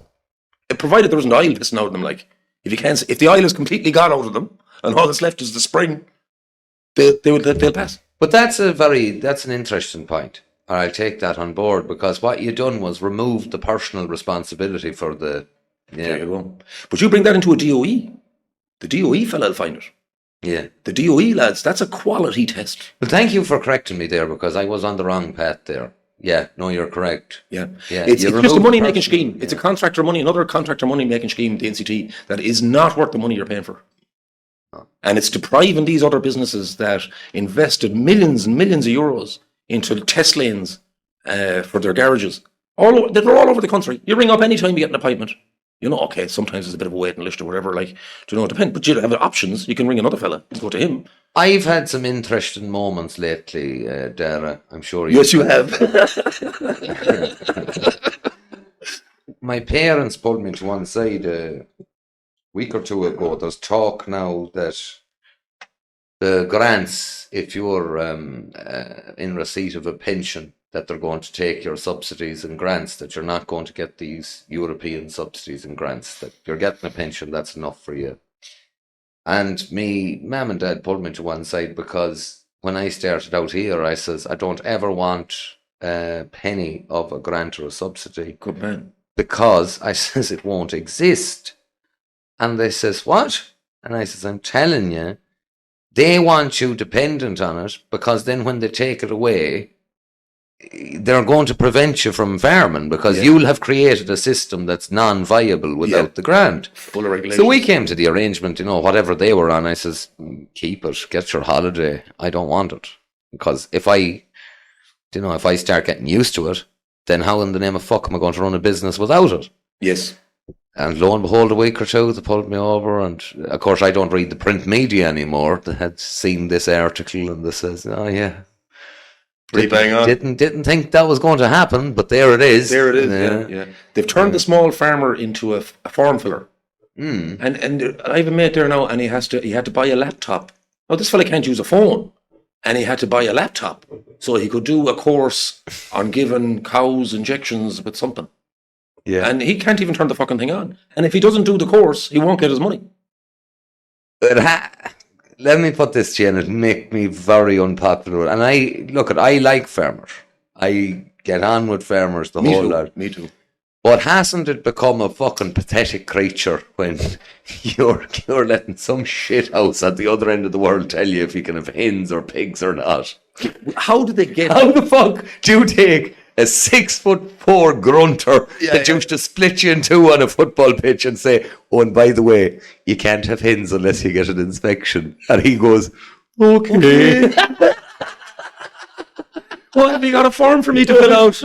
S3: Provided there isn't oil pissing out of them. Like, if the oil is completely gone out of them and all that's left is the spring, they'll pass.
S2: But that's an interesting point. Or I'll take that on board, because what you done was remove the personal responsibility for the. Yeah.
S3: There you go. But you bring that into a DOE. The DOE fella will find it.
S2: Yeah.
S3: The DOE lads, that's a quality test.
S2: Well, thank you for correcting me there, because I was on the wrong path there. Yeah, no, you're correct.
S3: Yeah.
S2: Yeah.
S3: It's just a money making scheme.
S2: Yeah.
S3: It's another contractor money making scheme, the NCT, that is not worth the money you're paying for.
S2: No.
S3: And it's depriving these other businesses that invested millions and millions of euros into test lanes for their garages. They're all over the country. You ring up any time you get an appointment. You know, okay, sometimes there's a bit of a waiting list or whatever, like, it depends. But you have options. You can ring another fella and go to him.
S2: I've had some interesting moments lately, Dara. I'm sure you.
S3: Yes, you have.
S2: My parents pulled me to one side a week or two ago. There's talk now that the grants, if you're in receipt of a pension, that they're going to take your subsidies and grants, that you're not going to get these European subsidies and grants, that you're getting a pension, that's enough for you. And me mum and dad pulled me to one side, because when I started out here, I says, I don't ever want a penny of a grant or a subsidy.
S3: Good man.
S2: Because I says it won't exist. And they says, what? And I says, I'm telling you, they want you dependent on it, because then when they take it away, they're going to prevent you from farming, because you'll have created a system that's non-viable without the grant.
S3: Full of regulations.
S2: So we came to the arrangement, whatever they were on, I says, keep it, get your holiday. I don't want it. Because if I start getting used to it, then how in the name of fuck am I going to run a business without it?
S3: Yes.
S2: And lo and behold, a week or two, they pulled me over, and of course I don't read the print media anymore. They had seen this article and they says, oh yeah.
S3: Bang on.
S2: Didn't think that was going to happen, but there it is.
S3: There it is. Yeah. They've turned the small farmer into a form filler. And I have a mate there now, and he had to buy a laptop. Now this fella can't use a phone, and he had to buy a laptop so he could do a course on giving cows injections with something. Yeah. And he can't even turn the fucking thing on. And if he doesn't do the course, he won't get his money.
S2: Let me put this to you, and it'll make me very unpopular. And I like farmers. I get on with farmers the whole lot.
S3: Me too.
S2: But hasn't it become a fucking pathetic creature when you're letting some shit house at the other end of the world tell you if you can have hens or pigs or not?
S3: How did they get?
S2: How the fuck do you take a 6'4" grunter that used to split you in two on a football pitch and say, oh, and by the way, you can't have hens unless you get an inspection? And he goes, okay.
S3: What, have you got a form for me to fill out?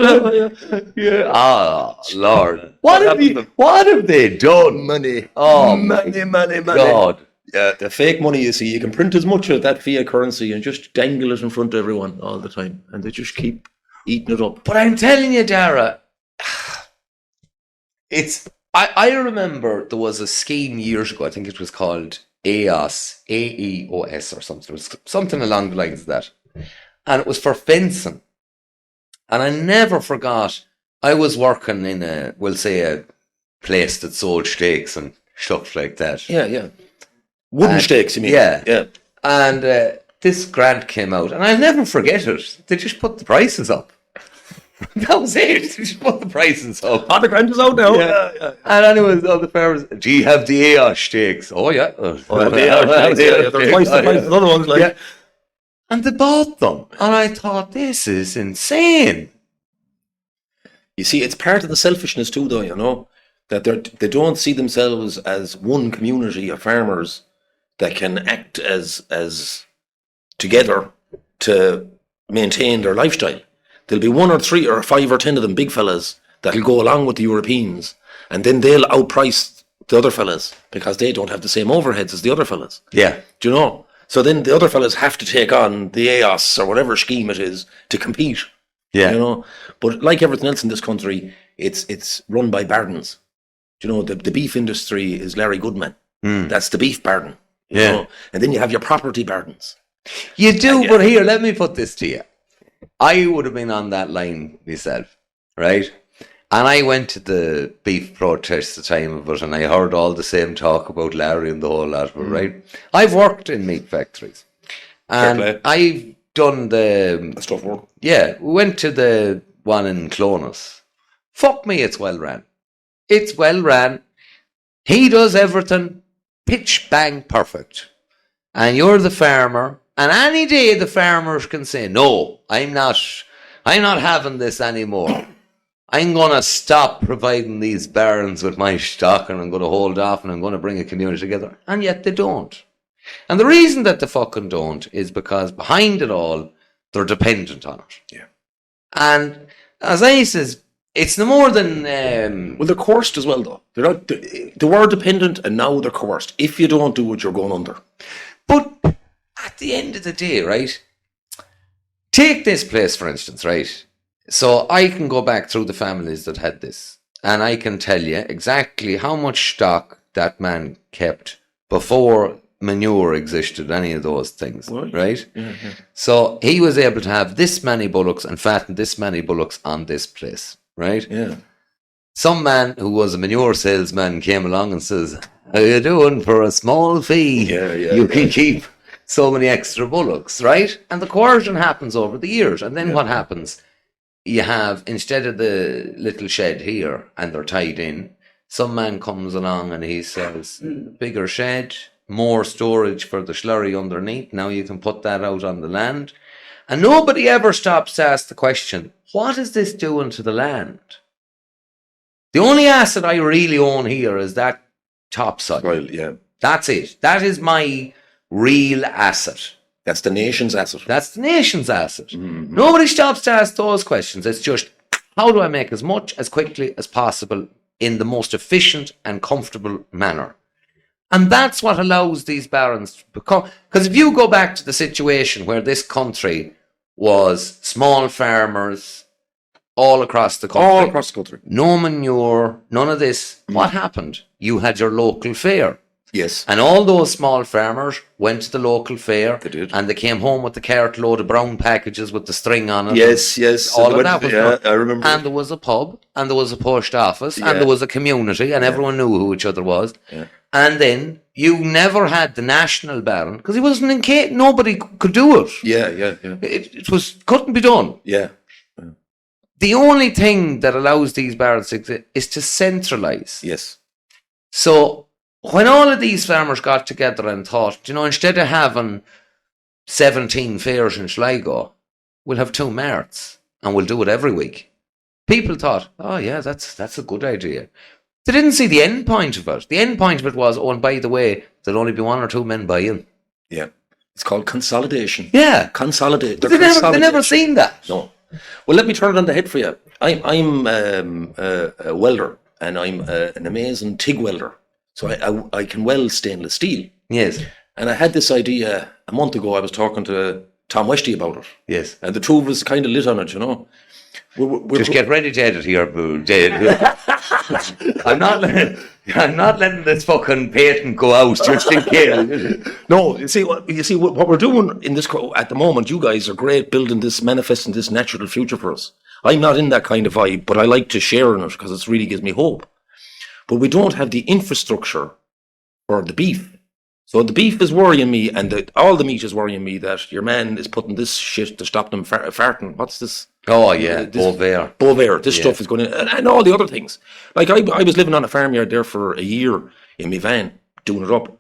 S2: Yeah. Ah, Lord. What have they done?
S3: Money.
S2: Oh,
S3: money.
S2: God.
S3: Yeah, the fake money, you see, you can print as much of that fiat currency and just dangle it in front of everyone all the time. And they just keep eating it up.
S2: But I'm telling you, Dara, I remember there was a scheme years ago. I think it was called AEOS, AEOS or something. It was something along the lines of that. And it was for fencing. And I never forgot, I was working in a place that sold steaks and stuff like that.
S3: Yeah. Wooden steaks, you mean?
S2: Yeah. And this grant came out, and I'll never forget it. They just put the prices up. That was it. They just put the prices up.
S3: Oh, the grant is out now. Yeah.
S2: And anyways, all the farmers, do you have the AOS steaks? Oh, yeah.
S3: They're twice the price of other ones, like.
S2: Yeah. And they bought them. And I thought, this is insane.
S3: You see, it's part of the selfishness too, though, you know, that they don't see themselves as one community of farmers that can act as together to maintain their lifestyle. There'll be 1 or 3 or 5 or 10 of them big fellas that'll go along with the Europeans, and then they'll outprice the other fellas because they don't have the same overheads as the other fellas.
S2: Yeah.
S3: Do you know? So then the other fellas have to take on the AOS or whatever scheme it is to compete.
S2: Yeah.
S3: You know? But like everything else in this country, it's run by bardens. Do you know, the beef industry is Larry Goodman. That's the beef barden. You know? And then you have your property bardens.
S2: You do, but here, let me put this to you. I would have been on that line myself, right? And I went to the beef protest the time of it, and I heard all the same talk about Larry and the whole lot of it, right? I've worked in meat factories, and I've done
S3: That's tough work.
S2: Yeah, we went to the one in Clonus. Fuck me, it's well ran. It's well ran. He does everything pitch bang perfect. And you're the farmer, and any day the farmers can say, no, I'm not having this anymore. I'm going to stop providing these barns with my stock, and I'm going to hold off, and I'm going to bring a community together. And yet they don't. And the reason that they fucking don't is because behind it all, they're dependent on it.
S3: Yeah.
S2: And as I says, it's no more than...
S3: well, they're coerced as well, though. They were dependent, and now they're coerced. If you don't do it, you're going under.
S2: But at the end of the day, right? Take this place, for instance, right? So I can go back through the families that had this, and I can tell you exactly how much stock that man kept before manure existed, any of those things, right?
S3: Yeah.
S2: So he was able to have this many bullocks and fatten this many bullocks on this place, right?
S3: Yeah.
S2: Some man who was a manure salesman came along and says, how you doing? For a small fee, you can keep so many extra bullocks, right? And the coercion happens over the years. And then what happens? You have, instead of the little shed here and they're tied in, some man comes along and he says, bigger shed, more storage for the slurry underneath. Now you can put that out on the land. And nobody ever stops to ask the question, what is this doing to the land? The only asset I really own here is that topsoil.
S3: Well, yeah.
S2: That's it. That is my real asset.
S3: That's the nation's asset.
S2: That's the nation's asset.
S3: Mm-hmm.
S2: Nobody stops to ask those questions. It's just, how do I make as much as quickly as possible in the most efficient and comfortable manner? And that's what allows these barons to become... Because if you go back to the situation where this country was small farmers all across the country.
S3: All across the country.
S2: No manure, none of this. What happened? You had your local fair.
S3: Yes.
S2: And all those small farmers went to the local fair.
S3: They did.
S2: And they came home with the cart load of brown packages with the string on it.
S3: Yes.
S2: All of that was done.
S3: I remember.
S2: And there was a pub, and there was a post office,
S3: Yeah.
S2: and there was a community, and everyone knew who each other was.
S3: Yeah.
S2: And then you never had the national baron, because he wasn't in case. Nobody could do it.
S3: Yeah.
S2: It couldn't be done.
S3: Yeah.
S2: The only thing that allows these barons to exist is to centralise.
S3: Yes.
S2: So when all of these farmers got together and thought, instead of having 17 fairs in Sligo, we'll have 2 marts and we'll do it every week. People thought, oh yeah, that's a good idea. They didn't see the end point of it. The end point of it was, oh, and by the way, there'll only be 1 or 2 men buying.
S3: Yeah. It's called consolidation.
S2: Yeah.
S3: Consolidate.
S2: They never seen that.
S3: No. Well, let me turn it on the head for you. I'm a welder, and I'm an amazing TIG welder. So I can weld stainless steel.
S2: Yes.
S3: And I had this idea a month ago. I was talking to Tom Westy about it.
S2: Yes.
S3: And the two of us kind of lit on it, you know.
S2: Just get ready to edit here, boo. I'm not letting this fucking patent go out just in case.
S3: No, you see what we're doing in this at the moment. You guys are great building this, manifesting this natural future for us. I'm not in that kind of vibe, but I like to share in it because it really gives me hope. But we don't have the infrastructure for the beef. So the beef is worrying me, and all the meat is worrying me that your man is putting this shit to stop them farting. What's this?
S2: Oh, yeah, Bovair.
S3: This stuff is going in, and all the other things. Like, I was living on a farmyard there for a year in my van, doing it up.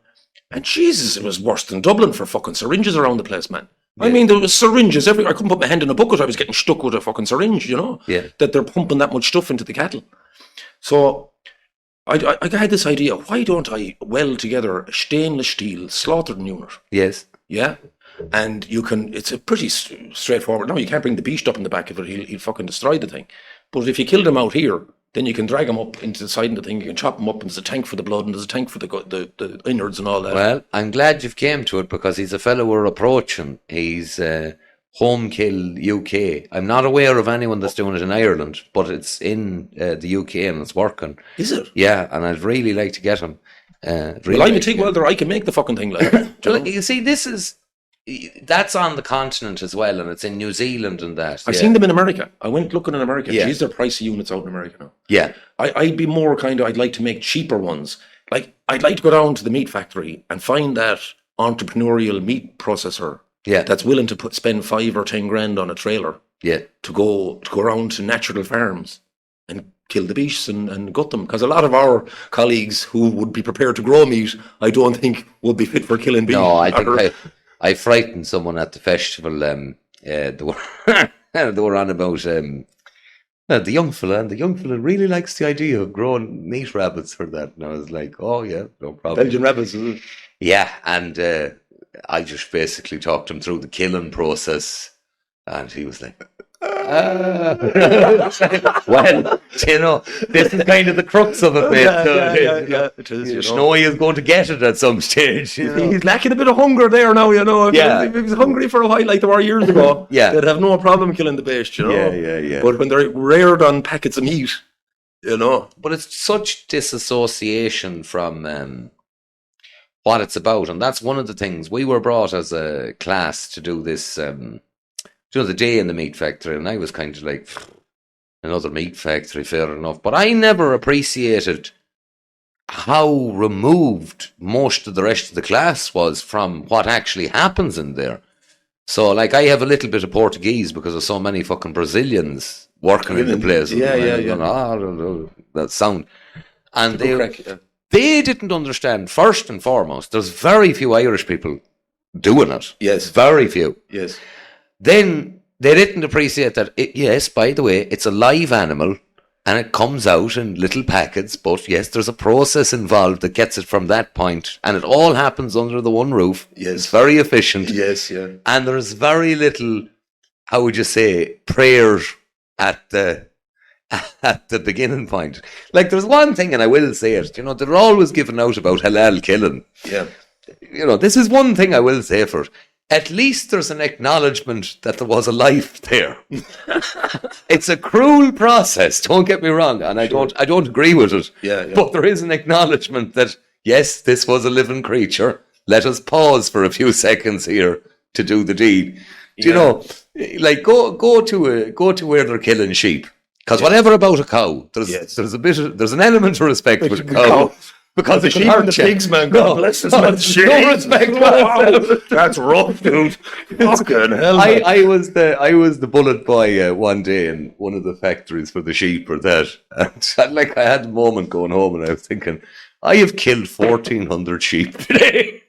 S3: And Jesus, it was worse than Dublin for fucking syringes around the place, man. Yeah. I mean, there was syringes everywhere. I couldn't put my hand in a bucket. I was getting stuck with a fucking syringe, you know?
S2: Yeah.
S3: That they're pumping that much stuff into the cattle. So I had this idea, why don't I weld together a stainless steel slaughtering unit?
S2: Yes.
S3: Yeah? And you can, it's a pretty straightforward. No, you can't bring the beast up in the back of it. He'll fucking destroy the thing. But if you kill them out here, then you can drag them up into the side of the thing. You can chop them up, and there's a tank for the blood, and there's a tank for the innards and all that.
S2: Well, I'm glad you've came to it, because he's a fellow we're approaching. He's Home Kill UK. I'm not aware of anyone that's doing it in Ireland, but it's in the UK and it's working.
S3: Is it?
S2: Yeah, and I'd really like to get him.
S3: Well, I'm a TIG welder. I can make the fucking thing like that.
S2: Well, you see, that's on the continent as well, and it's in New Zealand and that.
S3: I've seen them in America. I went looking in America.
S2: Yeah.
S3: Geez, they're pricey units out in America now.
S2: Yeah.
S3: I'd be more I'd like to make cheaper ones. Like, I'd like to go down to the meat factory and find that entrepreneurial meat processor that's willing to spend 5 or 10 grand on a trailer to go around to natural farms and kill the beasts and gut them. Because a lot of our colleagues who would be prepared to grow meat, I don't think would be fit for killing beef.
S2: No, I think I frightened someone at the festival. They were on about the young fella, and the young fella really likes the idea of growing meat rabbits for that. And I was like, oh yeah, no problem.
S3: Belgian rabbits, is it?
S2: Yeah, and I just basically talked him through the killing process, and he was like, well, you know, this is kind of the crux of it, mate.
S3: Yeah, it is. You know,
S2: he is going to get it at some stage. You know?
S3: He's lacking a bit of hunger there now, you know. If he was hungry for a while, like they were years ago, they'd have no problem killing the beast, you know.
S2: Yeah.
S3: But when they're reared on packets of meat, you know.
S2: But it's such disassociation from what it's about, and that's one of the things we were brought as a class to do this. The day in the meat factory, and I was kind of like, another meat factory, fair enough. But I never appreciated how removed most of the rest of the class was from what actually happens in there. So, like, I have a little bit of Portuguese because of so many fucking Brazilians working in the place.
S3: Yeah.
S2: That sound. And they didn't understand, first and foremost, there's very few Irish people doing it.
S3: Yes.
S2: Very few.
S3: Yes.
S2: Then they didn't appreciate that, yes, by the way, it's a live animal and it comes out in little packets, but yes, there's a process involved that gets it from that point, and it all happens under the one roof.
S3: Yes.
S2: It's very efficient.
S3: Yes, yeah.
S2: And there's very little, how would you say, prayer at the beginning point. Like, there's one thing, and I will say it, you know, they're always giving out about halal killing.
S3: Yeah.
S2: You know, this is one thing I will say for it. At least there's an acknowledgement that there was a life there. It's a cruel process, don't get me wrong, and I don't agree with it.
S3: Yeah.
S2: But there is an acknowledgement that, yes, this was a living creature. Let us pause for a few seconds here to do the deed. Do you know, like, go to where they're killing sheep. Because whatever about a cow, there's an element of respect for the cow. Because
S3: the sheep and the pigs, man, God bless us. No respect. That's rough, dude. Fucking hell.
S2: I was the bullet boy one day in one of the factories for the sheep or that. And I had a moment going home, and I was thinking, I have killed 1,400 sheep today.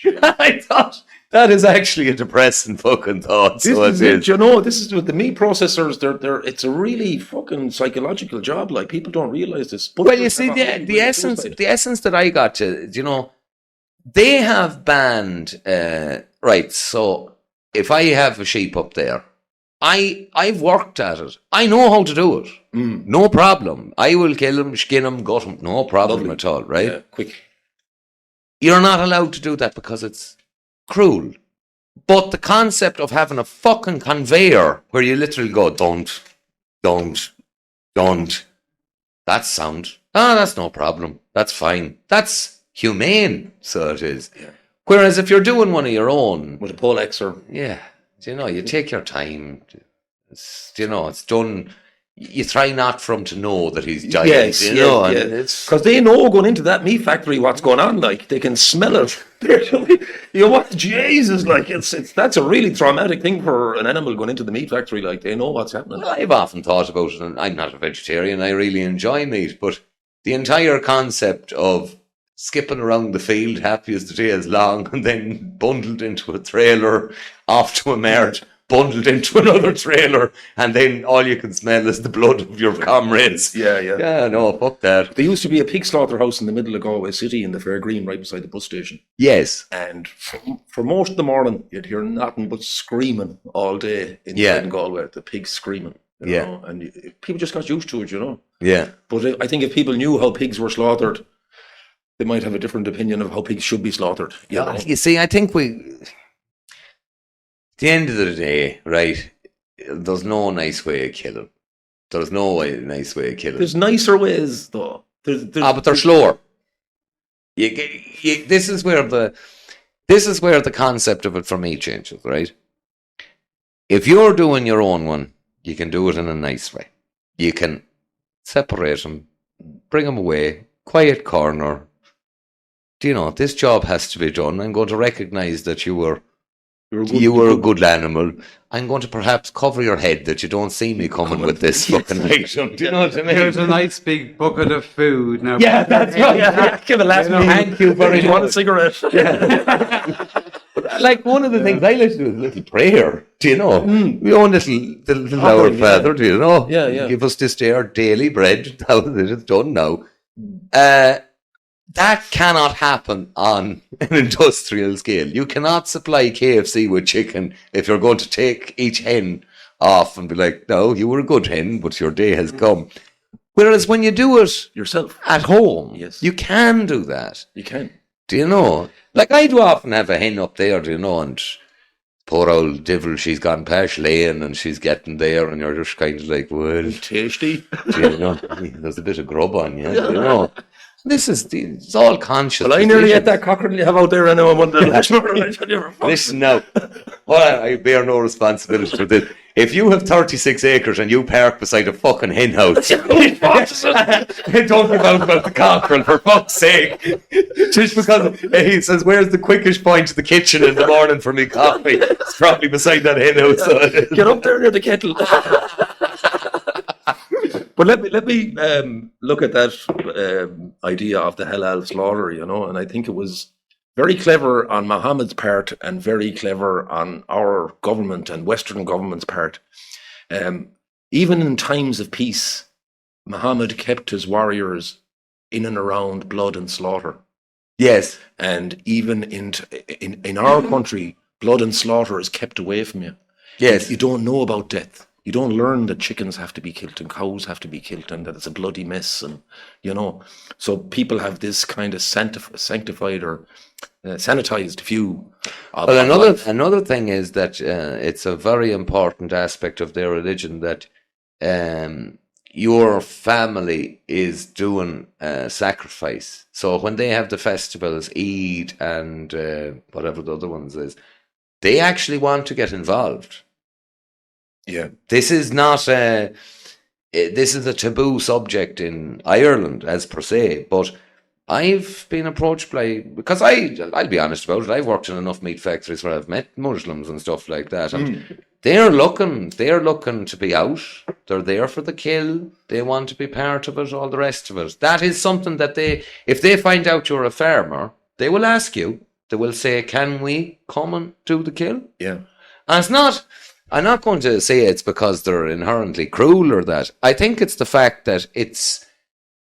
S2: I thought, that is actually a depressing fucking thought.
S3: This is it. You know, this is with the meat processors. It's a really fucking psychological job. Like, people don't realize this. But
S2: well, you see, the essence that I got to, you know, they have banned. Right. So if I have a sheep up there, I've worked at it. I know how to do it. No problem. I will kill them, skin them, gut them. No problem at all. Right.
S3: Yeah, quick.
S2: You're not allowed to do that because it's cruel. But the concept of having a fucking conveyor where you literally go, don't, that's sound. Ah, that's no problem. That's fine. That's humane. So it is.
S3: Yeah.
S2: Whereas if you're doing one of your own,
S3: With a Polex or
S2: yeah, you take your time. It's done. You try not for him to know that he's giant.
S3: yes, because they know going into that meat factory what's going on. Like they can smell it. What Jesus? Like that's a really traumatic thing for an animal going into the meat factory. Like they know what's happening.
S2: Well, I've often thought about it, and I'm not a vegetarian. I really enjoy meat, but the entire concept of skipping around the field, happy as the day is long, and then bundled into a trailer, off to a mart, bundled into another trailer, and then all you can smell is the blood of your comrades. Yeah, no, fuck that.
S3: There used to be a pig slaughterhouse in the middle of Galway City in the Fair Green, right beside the bus station.
S2: Yes.
S3: And for most of the morning, you'd hear nothing but screaming all day in Galway. The pigs screaming. You know? And people just got used to it,
S2: Yeah.
S3: But I think if people knew how pigs were slaughtered, they might have a different opinion of how pigs should be slaughtered.
S2: You see, I think at the end of the day, right, there's no nice way of killing. There's no nice way of killing.
S3: There's nicer ways, though.
S2: But they're slower. This is where the concept of it for me changes, right? If you're doing your own one, you can do it in a nice way. You can separate them, bring them away, quiet corner. This job has to be done. I'm going to recognize that you were a good animal. I'm going to perhaps cover your head that you don't see me coming with this fucking item. Do you know what I mean?
S5: There's a nice big bucket of food now.
S3: Yeah, that's right. Yeah. Give a last
S2: thank you very much.
S3: Want a cigarette?
S2: Like one of the things I like to do is a little prayer. Do you know? We own the little Our Father. Do you know?
S3: Yeah.
S2: Give us this day our daily bread. It's done now. That cannot happen on an industrial scale. You cannot supply KFC with chicken if you're going to take each hen off and be like, no, you were a good hen, but your day has come. Whereas when you do it
S3: yourself
S2: at home,
S3: yes,
S2: you can do that.
S3: You can.
S2: Do you know? Like I do often have a hen up there, do you know, and poor old devil, she's gone past laying and she's getting there and you're just kind of like, well,
S3: tasty.
S2: Do you know? There's a bit of grub on you, do you know? It's all conscious.
S3: Well, I nearly ate that cockerel you have out there. I know I'm on the
S2: Listen now, I bear no responsibility for this. If you have 36 acres and you park beside a fucking hen house, don't give out about the cockerel, for fuck's sake. Just because he says, where's the quickest point to the kitchen in the morning for me coffee? It's probably beside that hen house.
S3: Get up there near the kettle. But let me look at that idea of the halal slaughter, and I think it was very clever on Mohammed's part and very clever on our government and Western government's part. Even in times of peace, Mohammed kept his warriors in and around blood and slaughter.
S2: Yes.
S3: And even in our country, blood and slaughter is kept away from you.
S2: Yes.
S3: You don't know about death. You don't learn that chickens have to be killed and cows have to be killed and that it's a bloody mess. And, so people have this kind of sanctified or sanitized view of life.
S2: Another thing is that it's a very important aspect of their religion that your family is doing sacrifice. So when they have the festivals, Eid and whatever the other ones is, they actually want to get involved.
S3: Yeah,
S2: this is a taboo subject in Ireland as per se, but I've been approached because I'll be honest about it, I've worked in enough meat factories where I've met Muslims and stuff like that, and they're looking to be out, they're there for the kill, they want to be part of it, all the rest of it. That is something that if they find out you're a farmer, they will ask you, they will say, can we come and do the kill?
S3: Yeah.
S2: And I'm not going to say it's because they're inherently cruel or that. I think it's the fact that it's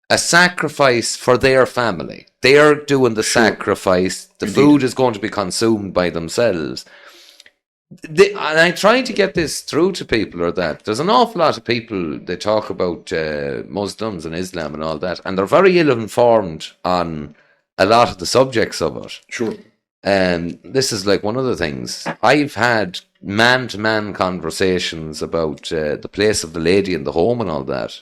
S2: a sacrifice for their family. They're doing the sacrifice. The food is going to be consumed by themselves. And I try to get this through to people or that. There's an awful lot of people, they talk about Muslims and Islam and all that, and they're very ill-informed on a lot of the subjects of it.
S3: Sure.
S2: This is like one of the things. I've had man-to-man conversations about the place of the lady in the home and all that.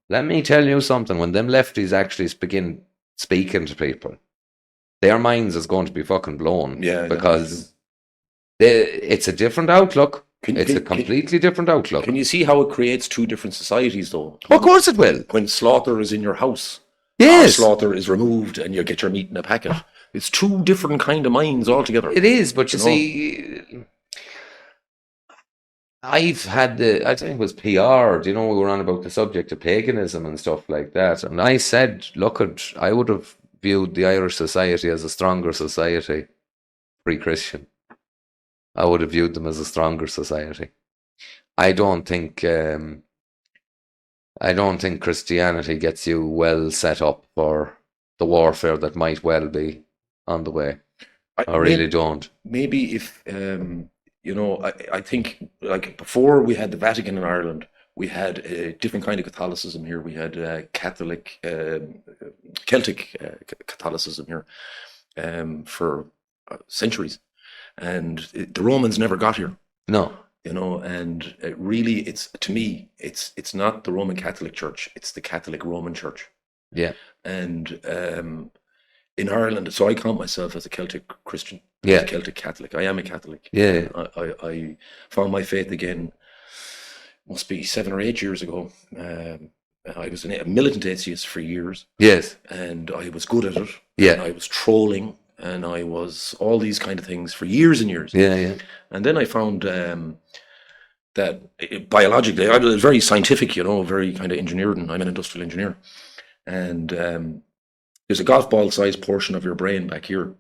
S2: Let me tell you something. When them lefties actually begin speaking to people, their minds is going to be fucking blown.
S3: Yeah,
S2: because it's a different outlook. It's a completely different outlook.
S3: Can you see how it creates two different societies, though?
S2: Of course it will.
S3: When slaughter is in your house,
S2: yes,
S3: or slaughter is removed and you get your meat in a packet. It's two different kind of minds altogether.
S2: It is, but you see, I've had I think it was PR, we were on about the subject of paganism and stuff like that. And I said, I would have viewed the Irish society as a stronger society pre-Christian. I would have viewed them as a stronger society. I don't think Christianity gets you well set up for the warfare that might well be on the way. I really don't. Maybe
S3: if I think like before we had the Vatican in Ireland, we had a different kind of Catholicism here. We had Catholic, Celtic Catholicism here for centuries. And the Romans never got here.
S2: No.
S3: And really, to me, it's not the Roman Catholic Church, it's the Catholic Roman Church.
S2: Yeah.
S3: And in Ireland, so I count myself as a Celtic Christian,
S2: a
S3: Celtic Catholic. I am a Catholic.
S2: Yeah.
S3: I found my faith again, must be 7 or 8 years ago. I was a militant atheist for years.
S2: Yes.
S3: And I was good at it.
S2: Yeah.
S3: And I was trolling. And I was all these kind of things for years and years.
S2: Yeah. And
S3: then I found that biologically, I was very scientific, very kind of engineered, and I'm an industrial engineer. And there's a golf ball sized portion of your brain back here.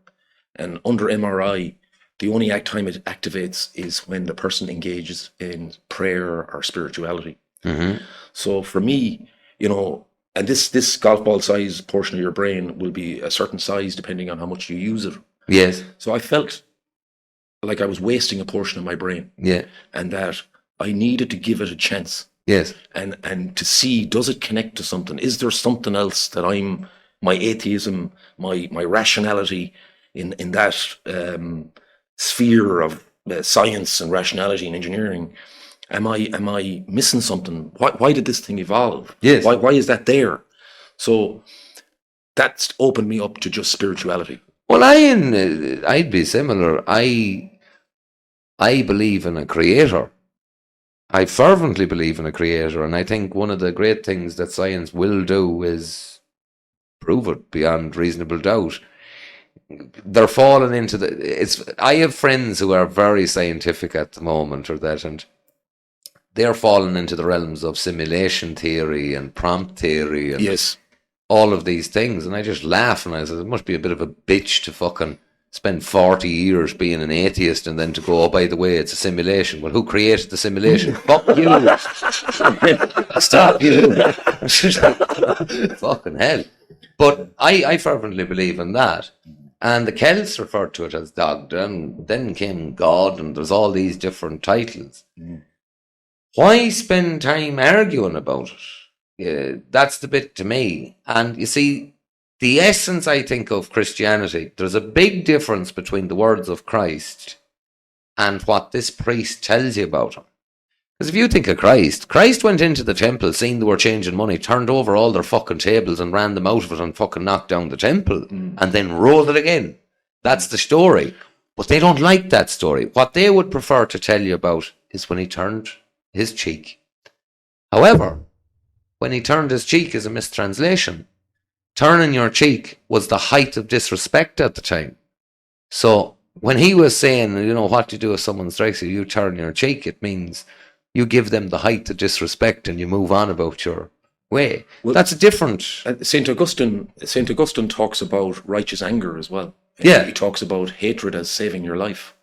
S3: And under MRI, the only time it activates is when the person engages in prayer or spirituality.
S2: Mm-hmm.
S3: So for me, and this golf ball size portion of your brain will be a certain size depending on how much you use it.
S2: Yes.
S3: So I felt like I was wasting a portion of my brain.
S2: Yeah.
S3: And that I needed to give it a chance.
S2: Yes.
S3: And to see, does it connect to something? Is there something else that my atheism, my rationality in that sphere of science and rationality and engineering, Am I missing something? Why did this thing evolve?
S2: Yes.
S3: Why is that there? So that's opened me up to just spirituality.
S2: Well, I'd be similar. I believe in a creator. I fervently believe in a creator, and I think one of the great things that science will do is prove it beyond reasonable doubt. They're falling into I have friends who are very scientific at the moment, and they're falling into the realms of simulation theory and prompt theory and
S3: yes,
S2: all of these things. And I just laugh and I said, it must be a bit of a bitch to fucking spend 40 years being an atheist and then to go, oh, by the way, it's a simulation. Well, who created the simulation? Fuck you. Stop you. Fucking hell. But I fervently believe in that. And the Celts referred to it as Dogda, and then came God, and there's all these different titles.
S3: Mm.
S2: Why spend time arguing about it? That's the bit to me. And you see, the essence, I think, of Christianity, there's a big difference between the words of Christ and what this priest tells you about him. Because if you think of Christ went into the temple, seen they were changing money, turned over all their fucking tables and ran them out of it and fucking knocked down the temple and then rolled it again. That's the story. But they don't like that story. What they would prefer to tell you about is when he turned his cheek. However, when he turned his cheek is a mistranslation. Turning your cheek was the height of disrespect at the time. So when he was saying, what do you do if someone strikes you? You turn your cheek. It means you give them the height of disrespect and you move on about your way. Well, that's a different.
S3: Saint Augustine talks about righteous anger as well.
S2: Yeah,
S3: he talks about hatred as saving your life.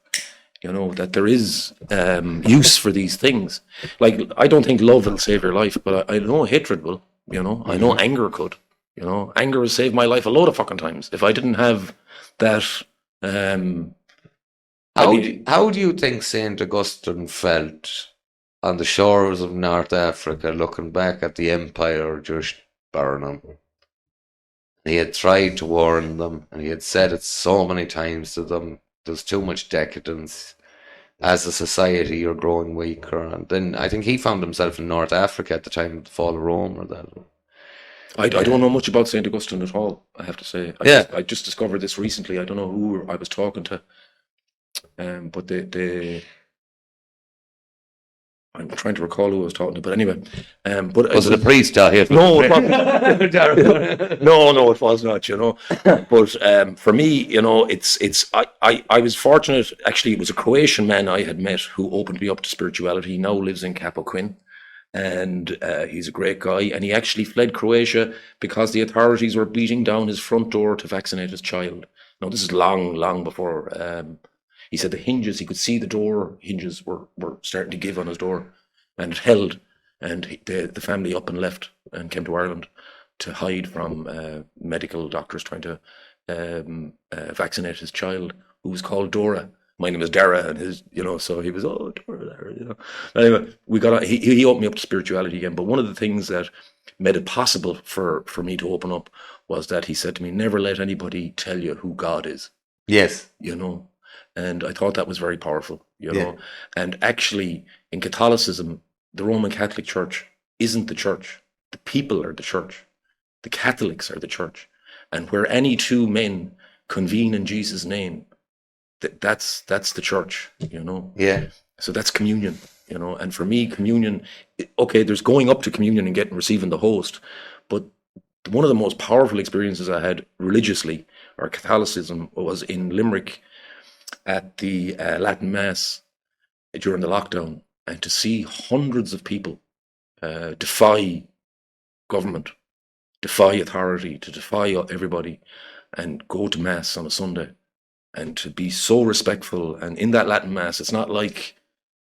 S3: That there is use for these things. Like, I don't think love will save your life, but I know hatred will. I know anger could. Anger has saved my life a load of fucking times. If I didn't have that,
S2: how do you think Saint Augustine felt on the shores of North Africa, looking back at the empire just burning, He had tried to warn them, and he had said it so many times to them. There's too much decadence. As a society, you're growing weaker. And then I think he found himself in North Africa at the time of the fall of Rome, or that.
S3: I don't know much about St. Augustine at all, I have to say. I just discovered this recently. I don't know who I was talking to. But I'm trying to recall who I was talking to, but anyway. But
S2: Was it a priest out here?
S3: No, it wasn't. No, it was not, But for me, I was fortunate. Actually, it was a Croatian man I had met who opened me up to spirituality. He now lives in Cappoquin, and he's a great guy. And he actually fled Croatia because the authorities were beating down his front door to vaccinate his child. Now, this is long, long before. He said the hinges, he could see the door hinges were starting to give on his door, and it held. And the family up and left and came to Ireland to hide from medical doctors trying to vaccinate his child, who was called Dara. My name is Dara, and so he was, Dara. Anyway, he opened me up to spirituality again. But one of the things that made it possible for me to open up was that he said to me, never let anybody tell you who God is.
S2: Yes.
S3: And I thought that was very powerful, And actually, in Catholicism, the Roman Catholic Church isn't the church. The people are the church. The Catholics are the church. And where any two men convene in Jesus' name, that's the church,
S2: Yeah.
S3: So that's communion, And for me, communion, okay, there's going up to communion and receiving the host, but one of the most powerful experiences I had religiously, or Catholicism, was in Limerick at the Latin Mass during the lockdown, and to see hundreds of people defy government, defy authority, to defy everybody, and go to Mass on a Sunday, and to be so respectful. And in that Latin Mass, it's not like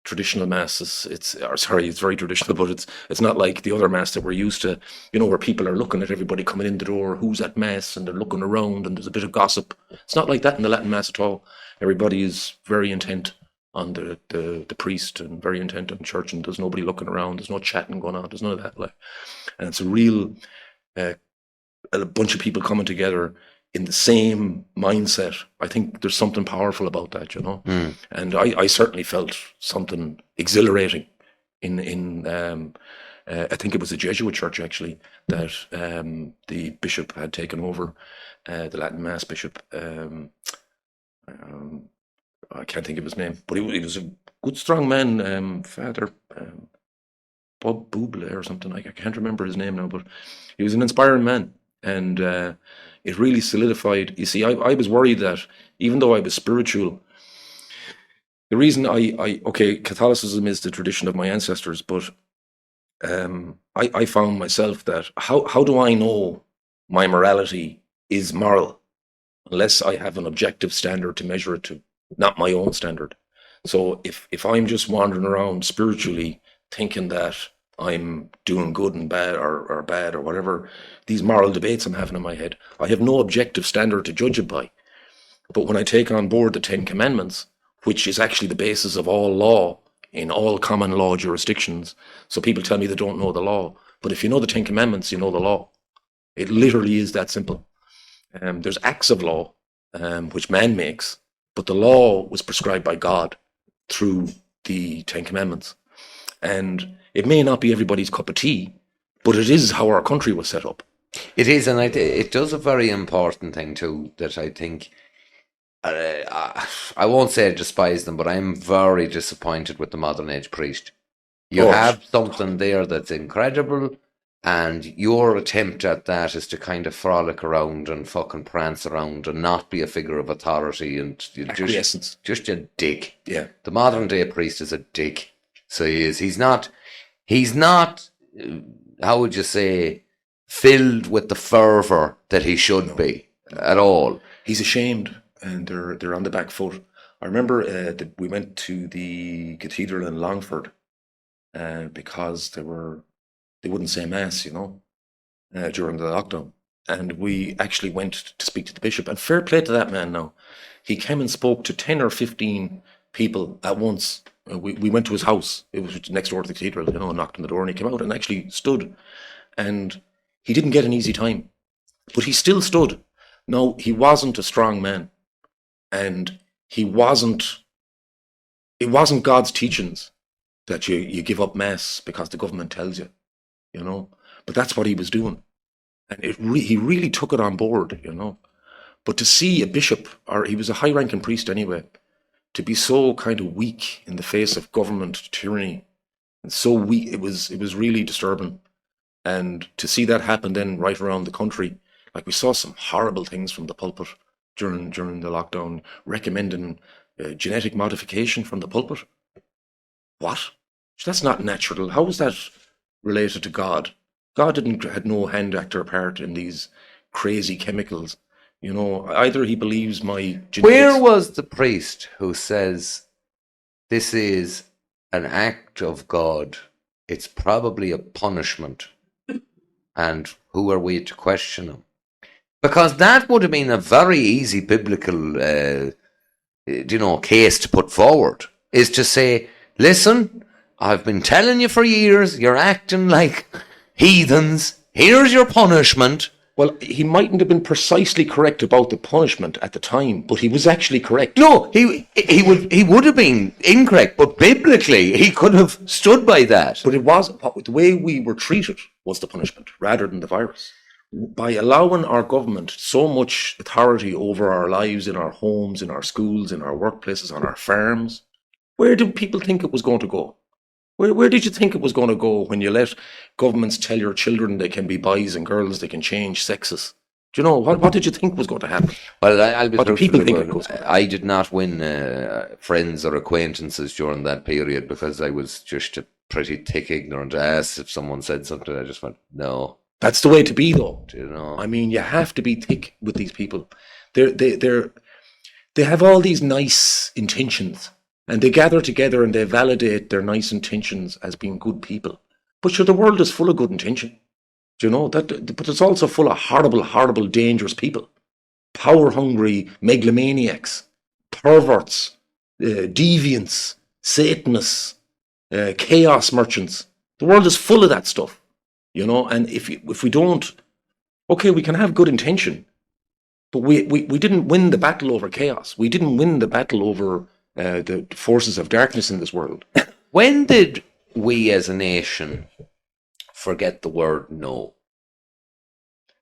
S3: traditional Mass. It's very traditional, but it's not like the other Mass that we're used to, where people are looking at everybody coming in the door, who's at Mass, and they're looking around, and there's a bit of gossip. It's not like that in the Latin Mass at all. Everybody is very intent on the priest, and very intent on church, and there's nobody looking around. There's no chatting going on. There's none of that. And it's a real a bunch of people coming together in the same mindset. I think there's something powerful about that, And I certainly felt something exhilarating in I think it was a Jesuit church actually that the bishop had taken over, the Latin Mass bishop. I can't think of his name, but he was a good, strong man, Father Bob Buble or something. I can't remember his name now, but he was an inspiring man, and it really solidified. You see, I was worried that even though I was spiritual, the reason Catholicism is the tradition of my ancestors, but I found myself that how do I know my morality is moral unless I have an objective standard to measure it to, not my own standard. So if I'm just wandering around spiritually thinking that I'm doing good and bad or bad or whatever, these moral debates I'm having in my head, I have no objective standard to judge it by. But when I take on board the 10 Commandments, which is actually the basis of all law in all common law jurisdictions, so people tell me they don't know the law, but if you know the 10 Commandments, you know the law. It literally is that simple. There's acts of law, which man makes, but the law was prescribed by God through the 10 Commandments. And it may not be everybody's cup of tea, but it is how our country was set up.
S2: It is, and it does a very important thing too, that I think, I won't say I despise them, but I'm very disappointed with the modern age priest. You have something there that's incredible, and your attempt at that is to kind of frolic around and fucking prance around and not be a figure of authority, and just a dick.
S3: Yeah.
S2: The modern day priest is a dick. So he is. He's not, how would you say, filled with the fervour that he should be at all.
S3: He's ashamed, and they're on the back foot. I remember we went to the cathedral in Longford because they wouldn't say Mass, during the lockdown. And we actually went to speak to the bishop. And fair play to that man now. He came and spoke to 10 or 15 people at once. We went to his house. It was next door to the cathedral, knocked on the door, and he came out and actually stood. And he didn't get an easy time. But he still stood. No, he wasn't a strong man. And it wasn't God's teachings that you give up mass because the government tells you, you know. But that's what he was doing. And he really took it on board, you know. But to see a bishop, or he was a high-ranking priest anyway, to be so kind of weak in the face of government tyranny, and so weak, it was really disturbing. And to see that happen then right around the country, like we saw some horrible things from the pulpit during the lockdown, recommending genetic modification from the pulpit. What? That's not natural. How is that related to God? God had no hand actor part in these crazy chemicals. You know, either he believes my genetics.
S2: Where was the priest who says this is an act of God? It's probably a punishment. And who are we to question him? Because that would have been a very easy biblical, case to put forward. Is to say, listen, I've been telling you for years, you're acting like heathens. Here's your punishment.
S3: Well, he mightn't have been precisely correct about the punishment at the time, but he was actually correct.
S2: No, he would have been incorrect, but biblically he could have stood by that.
S3: But it was the way we were treated was the punishment rather than the virus. By allowing our government so much authority over our lives, in our homes, in our schools, in our workplaces, on our farms, where did people think it was going to go? Where did you think it was going to go when you let governments tell your children they can be boys and girls, they can change sexes? Do you know, what did you think was going to happen?
S2: Well, I'll be
S3: what do people think
S2: it was? I did not win friends or acquaintances during that period because I was just a pretty thick ignorant ass. If someone said something, I just went, no.
S3: That's the way to be, though.
S2: You know?
S3: I mean, you have to be thick with these people. They have all these nice intentions. And they gather together and they validate their nice intentions as being good people. But sure, the world is full of good intention. Do you know that? But it's also full of horrible, horrible, dangerous people. Power-hungry megalomaniacs, perverts, deviants, Satanists, chaos merchants. The world is full of that stuff. You know, and if we don't, okay, we can have good intention, but we didn't win the battle over chaos. We didn't win the battle over the forces of darkness in this world.
S2: When did we as a nation forget the word no?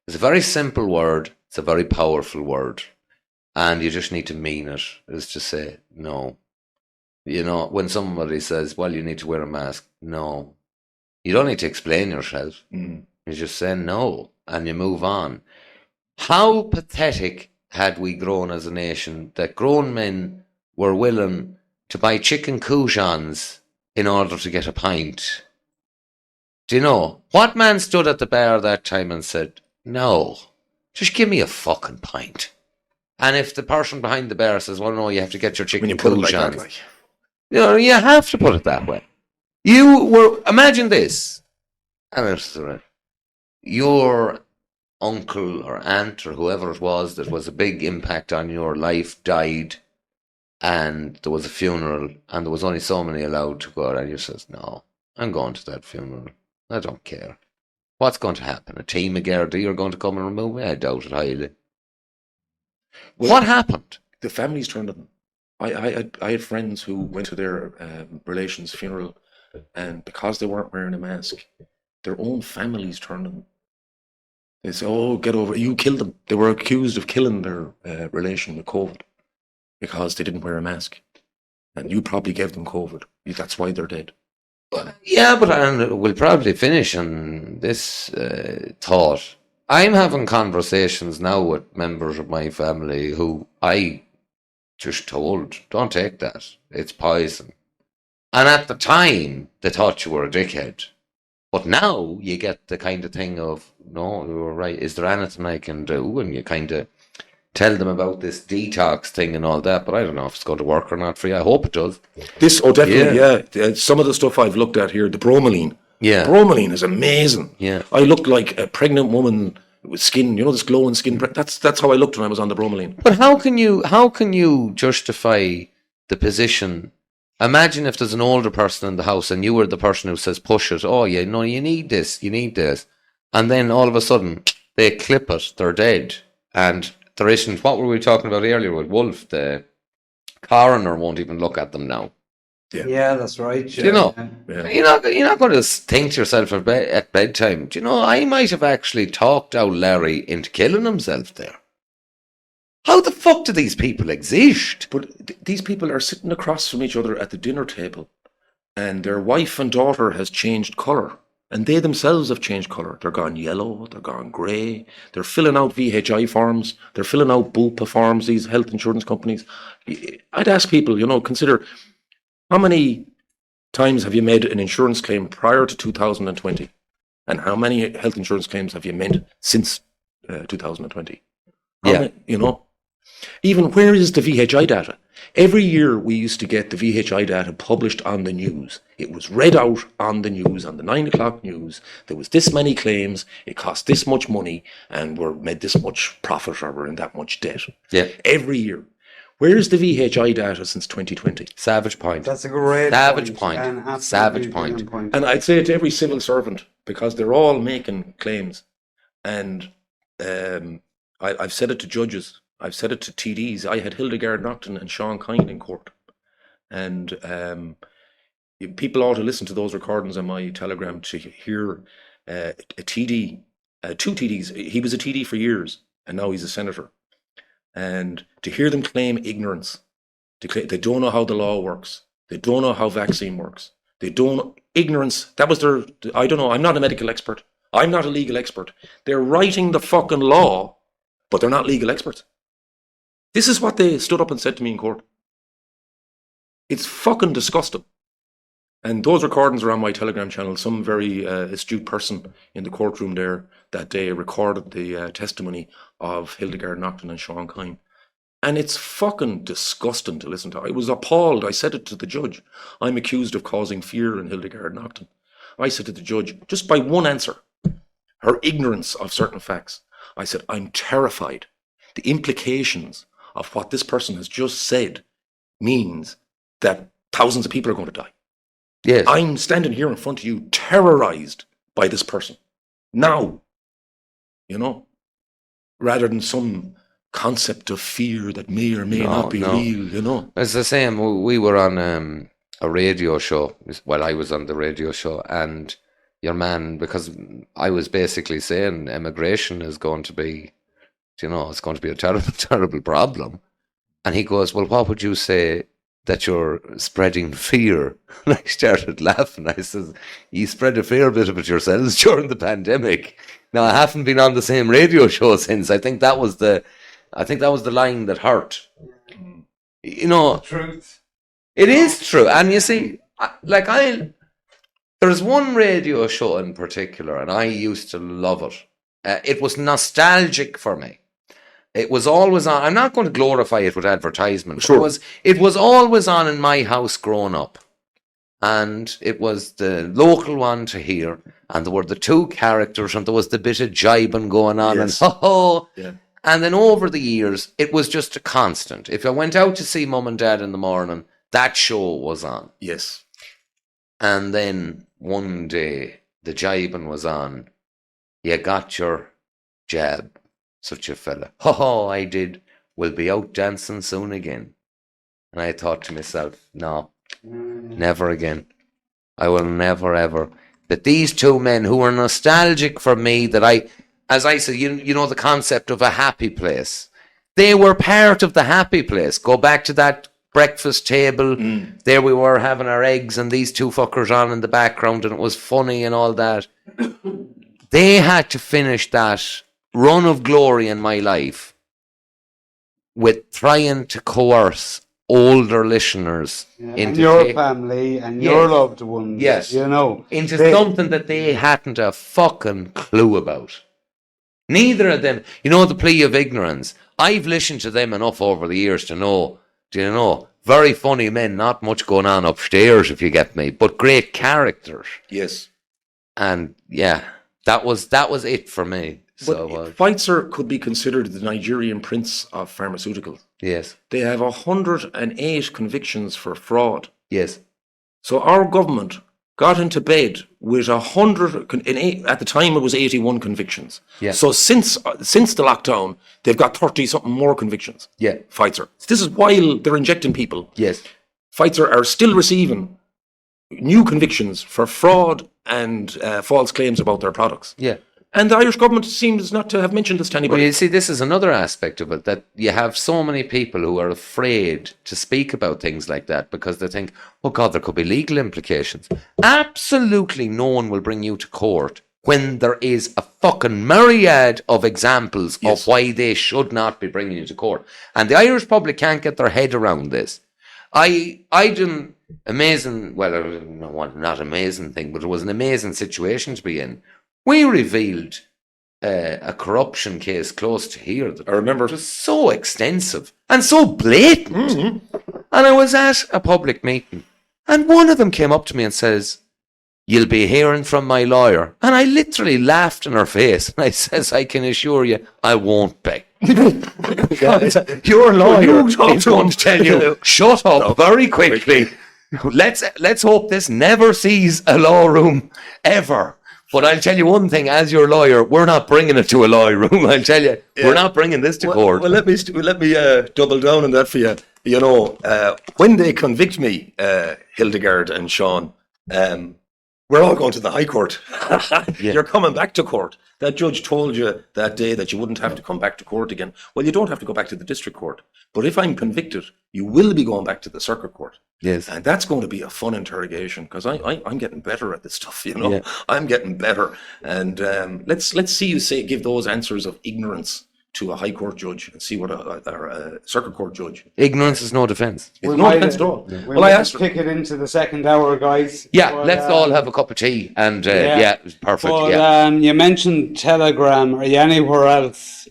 S2: It's a very simple word. It's a very powerful word. And you just need to mean it, is to say no. You know, when somebody says, well, you need to wear a mask. No. You don't need to explain yourself. You just say no and you move on. How pathetic had we grown as a nation that grown men were willing to buy chicken coujons in order to get a pint. Do you know, what man stood at the bar that time and said, no, just give me a fucking pint? And if the person behind the bar says, well, no, you have to get your chicken coujons. Like you know, you have to put it that way. Imagine this, and your uncle or aunt or whoever it was that was a big impact on your life died, and there was a funeral, and there was only so many allowed to go, and you says, no, I'm going to that funeral. I don't care. What's going to happen? A team of Gardaí are going to come and remove me? I doubt it highly. Well, what happened?
S3: The families turned on them. I had friends who went to their relation's funeral, and because they weren't wearing a mask, their own families turned on them. They said, oh, get over it. You killed them. They were accused of killing their relation with COVID because they didn't wear a mask. And you probably gave them COVID. That's why they're dead.
S2: Yeah, but we'll probably finish on this thought. I'm having conversations now with members of my family who I just told, don't take that. It's poison. And at the time, they thought you were a dickhead. But now you get the kind of thing of, no, you were right. Is there anything I can do? And you kind of tell them about this detox thing and all that. But I don't know if it's going to work or not for you. I hope it does.
S3: Definitely, yeah. Some of the stuff I've looked at here, the bromelain. Yeah. Bromelain is amazing.
S2: Yeah.
S3: I looked like a pregnant woman with skin, you know, this glowing skin. That's how I looked when I was on the bromelain.
S2: But how can you justify the position? Imagine if there's an older person in the house and you were the person who says, push it. Oh, yeah, no, you need this. And then all of a sudden, they clip it, they're dead. And there isn't, what were we talking about earlier with Wolf? The coroner won't even look at them now.
S5: Yeah, that's right.
S2: Do you know?
S3: Yeah.
S2: You're not going to think to yourself at bedtime, do you know, I might have actually talked out Larry into killing himself there. How the fuck do these people exist?
S3: But these people are sitting across from each other at the dinner table, and their wife and daughter has changed colour, and they themselves have changed colour. They're gone yellow, they're gone grey, they're filling out VHI forms, they're filling out BUPA forms, these health insurance companies. I'd ask people, you know, consider, how many times have you made an insurance claim prior to 2020? And how many health insurance claims have you made since 2020? You know, even where is the VHI data? Every year we used to get the VHI data published on the news. It was read out on the news, on the 9 o'clock news. There was this many claims, it cost this much money, and we're made this much profit, or we're in that much debt.
S2: Yeah.
S3: Every year. Where is the VHI data since 2020?
S2: Savage point.
S5: That's a great
S2: Savage
S5: point.
S2: point.
S5: An absolutely
S2: Savage
S5: brilliant
S2: point.
S3: And I'd say it to every civil servant, because they're all making claims. And I've said it to judges. I've said it to TDs. I had Hildegard Naughton and Sean Kine in court. And people ought to listen to those recordings on my Telegram to hear a TD, two TDs. He was a TD for years, and now he's a senator. And to hear them claim ignorance, they don't know how the law works. They don't know how vaccine works. They don't, ignorance, that was their, I don't know, I'm not a medical expert. I'm not a legal expert. They're writing the fucking law, but they're not legal experts. This is what they stood up and said to me in court. It's fucking disgusting. And those recordings are on my Telegram channel. Some very astute person in the courtroom there that day recorded the testimony of Hildegard Naughton and Sean Kine. And it's fucking disgusting to listen to. I was appalled. I said it to the judge. I'm accused of causing fear in Hildegard Naughton. I said to the judge, just by one answer, her ignorance of certain facts, I said, I'm terrified. The implications of what this person has just said means that thousands of people are going to die.
S2: Yes.
S3: I'm standing here in front of you, terrorized by this person. Now, you know, rather than some concept of fear that may or may not be real, you know.
S2: It's the same. We were on a radio show. Well, I was on the radio show, and your man, because I was basically saying immigration is going to be, you know, it's going to be a terrible, terrible problem. And he goes, well, what would you say that you're spreading fear? And I started laughing. I said, you spread a fair bit of it yourselves during the pandemic. Now, I haven't been on the same radio show since. I think that was the line that hurt. You know,
S5: Truth.
S2: it is true. And you see, there's one radio show in particular, and I used to love it. It was nostalgic for me. It was always on. I'm not going to glorify it with advertisement.
S3: Sure.
S2: It was always on in my house growing up. And it was the local one to hear. And there were the two characters, and there was the bit of jibing going on.
S3: Yes.
S2: And ho-ho.
S3: Yeah.
S2: And then over the years, it was just a constant. If I went out to see mum and dad in the morning, that show was on.
S3: Yes.
S2: And then one day, the jibing was on. You got your jab. Such a fella. Oh, I did. We'll be out dancing soon again. And I thought to myself, no, never again. I will never, ever. But these two men who were nostalgic for me, that as I said, you know the concept of a happy place. They were part of the happy place. Go back to that breakfast table. There we were having our eggs and these two fuckers on in the background, and it was funny and all that. They had to finish that run of glory in my life with trying to coerce older listeners into
S5: your family and your loved ones, you know,
S2: into something that they hadn't a fucking clue about. Neither of them, you know, the plea of ignorance. I've listened to them enough over the years to know, do you know, very funny men, not much going on upstairs, if you get me, but great characters.
S3: Yes.
S2: And yeah, that was it for me.
S3: But Pfizer could be considered the Nigerian prince of pharmaceuticals.
S2: Yes.
S3: They have 108 convictions for fraud.
S2: Yes.
S3: So our government got into bed with 100, at the time it was 81 convictions.
S2: Yeah.
S3: So since the lockdown, they've got 30 something more convictions.
S2: Yeah.
S3: Pfizer. This is while they're injecting people.
S2: Yes.
S3: Pfizer are still receiving new convictions for fraud and false claims about their products.
S2: Yeah.
S3: And the Irish government seems not to have mentioned this to anybody.
S2: Well, you see, this is another aspect of it, that you have so many people who are afraid to speak about things like that because they think, oh God, there could be legal implications. Absolutely no one will bring you to court when there is a fucking myriad of examples of why they should not be bringing you to court. And the Irish public can't get their head around this. I did an amazing, well, not amazing thing, but it was an amazing situation to be in. We revealed a corruption case close to here that
S3: I remember.
S2: it was so extensive and so blatant. Mm-hmm. And I was at a public meeting, and one of them came up to me and says, "You'll be hearing from my lawyer." And I literally laughed in her face, and I says, "I can assure you, I won't be." Your lawyer is going to tell you, shut up very quickly. Let's hope this never sees a law room ever. But I'll tell you one thing, as your lawyer, we're not bringing it to a law room. I'll tell you, we're not bringing this to court.
S3: Well, let me double down on that for you. You know, when they convict me, Hildegard and Sean, we're all going to the High Court. You're coming back to court. That judge told you that day that you wouldn't have to come back to court again. Well, you don't have to go back to the district court. But if I'm convicted, you will be going back to the circuit court.
S2: Yes.
S3: And that's going to be a fun interrogation because I'm getting better at this stuff, you know.
S2: Yeah.
S3: I'm getting better. And let's see you give those answers of ignorance to a High Court judge and see what a circuit court judge.
S2: Ignorance is no defence.
S3: It's no defence at all.
S5: Yeah.
S3: Well, I asked her.
S5: Kick it into the second hour, guys.
S2: Yeah,
S5: But,
S2: let's all have a cup of tea. And it was perfect.
S5: But, you mentioned Telegram. Are you anywhere else?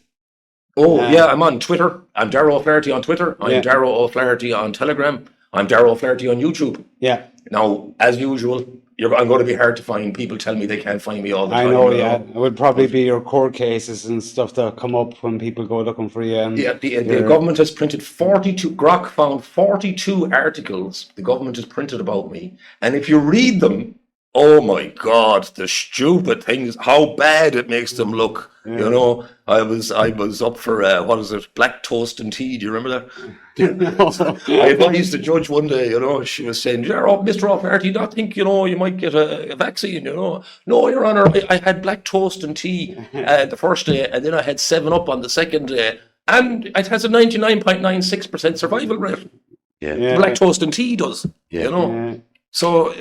S3: Oh, yeah, I'm on Twitter. I'm Dara O'Flaherty on Twitter. I'm Dara O'Flaherty on Telegram. I'm Dara O'Flaherty on YouTube.
S5: Yeah.
S3: Now, as usual, I'm going to be hard to find. People tell me they can't find me all the time.
S5: I know, yeah. It would probably be your court cases and stuff that come up when people go looking for you.
S3: Yeah, the government has printed 42, Grok found 42 articles the government has printed about me. And if you read them, oh my God, the stupid things, how bad it makes them look. Yeah. You know, I was up for, black toast and tea. Do you remember that? I advised the judge one day, you know, she was saying, Mr. O'Flaherty, do you not think, you know, you might get a vaccine, you know? No, Your Honour, I had black toast and tea the first day, and then I had 7-Up on the second day, and it has a 99.96% survival rate.
S2: Yeah.
S3: Black toast and tea does, you know? Yeah. So,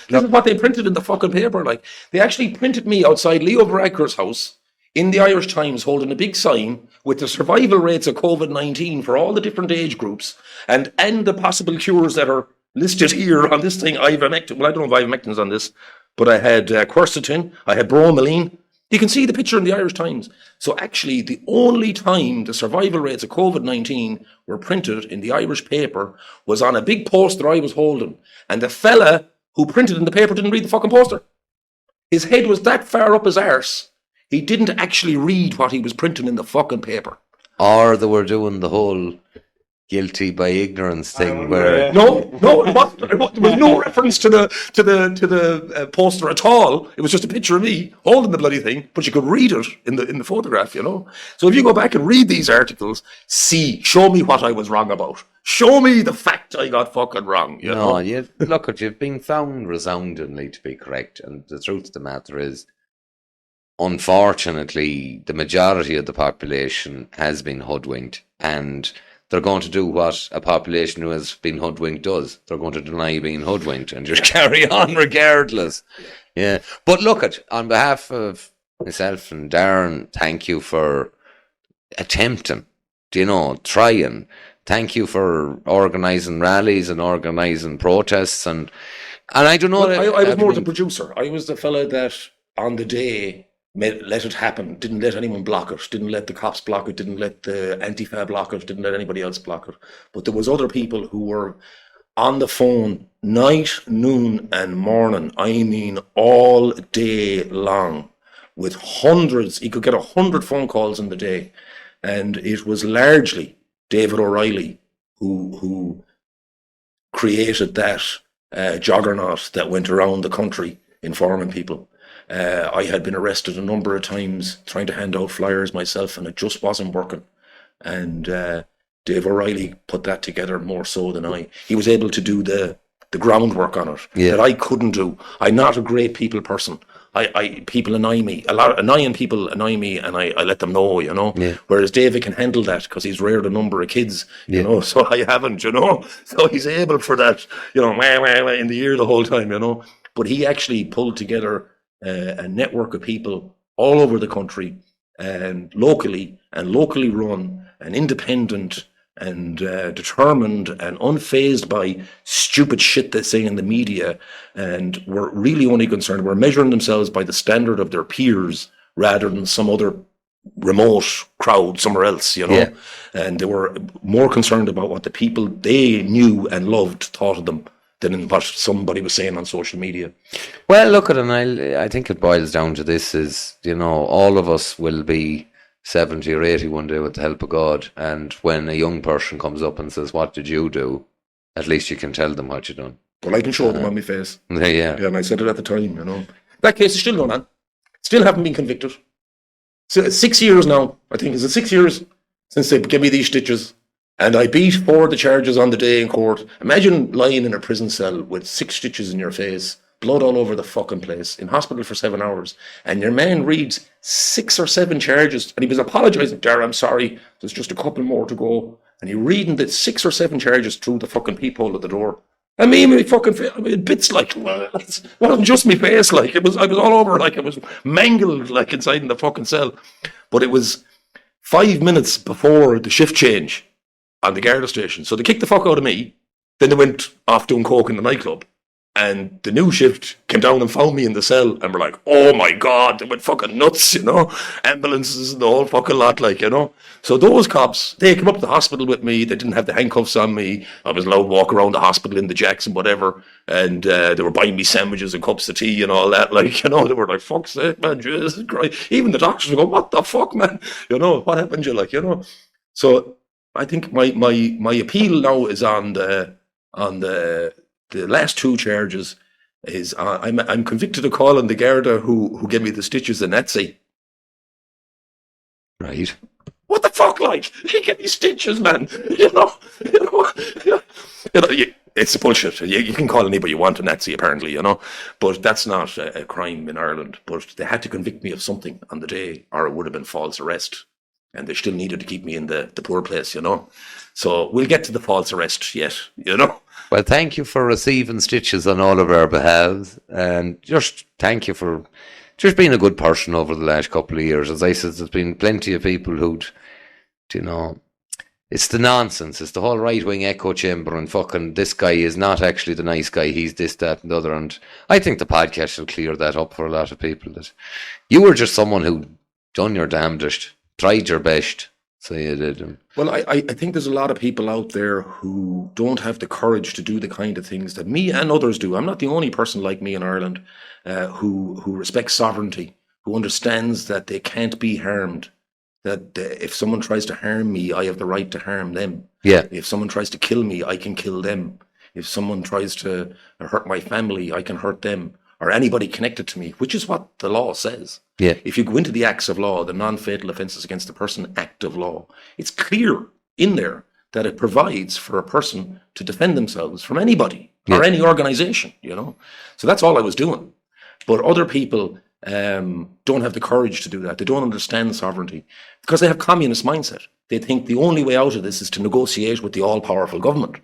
S3: this is what they printed in the fucking paper. Like, they actually printed me outside Leo Varadkar's house in the Irish Times holding a big sign with the survival rates of COVID-19 for all the different age groups and the possible cures that are listed here on this thing. Ivermectin. Well, I don't know if ivermectin's on this, but I had quercetin, I had bromelain. You can see the picture in the Irish Times. So actually, the only time the survival rates of COVID-19 were printed in the Irish paper was on a big poster I was holding. And the fella who printed in the paper didn't read the fucking poster. His head was that far up his arse, he didn't actually read what he was printing in the fucking paper.
S2: Or they were doing the whole guilty by ignorance thing where...
S3: No, it wasn't. There was no reference to the poster at all. It was just a picture of me holding the bloody thing, but you could read it in the photograph, you know. So if you go back and read these articles, show me what I was wrong about. Show me the fact I got fucking wrong, you know.
S2: You've been found resoundingly to be correct, and the truth of the matter is, unfortunately, the majority of the population has been hoodwinked, and they're going to do what a population who has been hoodwinked does. They're going to deny being hoodwinked and just carry on regardless. Yeah. But look, on behalf of myself and Darren, thank you for attempting, trying. Thank you for organising rallies and organising protests. And I don't know.
S3: Well, I was more the producer. I was the fella that on the day let it happen, didn't let anyone block it, didn't let the cops block it, didn't let the Antifa block it, didn't let anybody else block it. But there was other people who were on the phone night, noon and morning, I mean all day long, with hundreds. He could get 100 phone calls in the day. And it was largely David O'Reilly who created that juggernaut that went around the country informing people. I had been arrested a number of times trying to hand out flyers myself, and it just wasn't working. And Dave O'Reilly put that together more so than I. He was able to do the groundwork on it that I couldn't do. I'm not a great people person. People annoy me. A lot of annoying people annoy me, and I let them know, you know. Yeah. Whereas David can handle that because he's reared a number of kids, you know. So I haven't, you know. So he's able for that, you know, in the ear the whole time, you know. But he actually pulled together a network of people all over the country, and locally run and independent and determined and unfazed by stupid shit they say in the media, and were really only concerned, were measuring themselves by the standard of their peers rather than some other remote crowd somewhere else, you know. Yeah. And they were more concerned about what the people they knew and loved thought of them than what somebody was saying on social media.
S2: Well, look at it, I think it boils down to this is, you know, all of us will be 70 or 80 one day with the help of God, and when a young person comes up and says, what did you do? At least you can tell them what you done.
S3: Well, I can show them on my face.
S2: Yeah,
S3: and I said it at the time, you know. That case is still going on. Still haven't been convicted. So it's 6 years now, I think. Is it 6 years since they gave me these stitches? And I beat 4 of the charges on the day in court. Imagine lying in a prison cell with 6 stitches in your face, blood all over the fucking place, in hospital for 7 hours, and your man reads 6 or 7 charges, and he was apologising, Dara, I'm sorry, there's just a couple more to go, and he reading the 6 or 7 charges through the fucking peephole of the door. I mean, my fucking face, bits like, well, it wasn't just my face, like, I was all over, like, it was mangled, like, inside in the fucking cell. But it was 5 minutes before the shift change on the Garda station, so they kicked the fuck out of me, then they went off doing coke in the nightclub. And the new shift came down and found me in the cell, and were like, oh my God, they went fucking nuts, you know, ambulances and the whole fucking lot, like, you know. So those cops, they came up to the hospital with me, they didn't have the handcuffs on me, I was allowed to walk around the hospital in the jacks and whatever, and they were buying me sandwiches and cups of tea and all that, like, you know, they were like, fuck's sake, man, Jesus Christ. Even the doctors were going, what the fuck, man, you know, what happened to you, like, you know. So I think my appeal now is on the last 2 charges is I'm convicted of calling the Garda who gave me the stitches a Nazi.
S2: Right.
S3: What the fuck, like? He gave me stitches, man. You know, it's bullshit. You can call anybody you want a Nazi, apparently, you know, but that's not a crime in Ireland. But they had to convict me of something on the day, or it would have been false arrest. And they still needed to keep me in the poor place, you know. So we'll get to the false arrest yet, you know.
S2: Well, thank you for receiving stitches on all of our behalves, and just thank you for just being a good person over the last couple of years. As I said, there's been plenty of people who'd, you know, it's the nonsense, it's the whole right-wing echo chamber, and fucking this guy is not actually the nice guy, he's this, that, and the other. And I think the podcast will clear that up for a lot of people, that you were just someone who done your damnedest, tried your best. So you did.
S3: Well, I think there's a lot of people out there who don't have the courage to do the kind of things that me and others do. I'm not the only person like me in Ireland who respects sovereignty, who understands that they can't be harmed, that if someone tries to harm me, I have the right to harm them.
S2: Yeah.
S3: If someone tries to kill me, I can kill them. If someone tries to hurt my family, I can hurt them, or anybody connected to me, which is what the law says.
S2: Yeah.
S3: If you go into the acts of law, the non-fatal offences against the person act of law, it's clear in there that it provides for a person to defend themselves from anybody or any organisation, you know. So that's all I was doing. But other people don't have the courage to do that. They don't understand sovereignty because they have communist mindset. They think the only way out of this is to negotiate with the all-powerful government.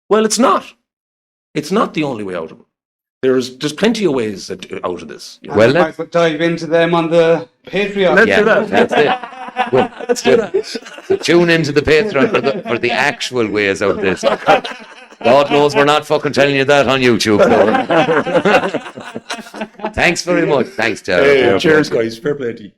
S3: Well, it's not. It's not the only way out of it. There's plenty of ways out of this.
S5: You know? Well, let's dive into them on the Patreon.
S3: Let's do that.
S2: That's it. Well, let's do that. So tune into the Patreon for the actual ways out of this. God knows we're not fucking telling you that on YouTube. Thanks very much. Thanks, Dara.
S3: Cheers, guys. Fair play to you.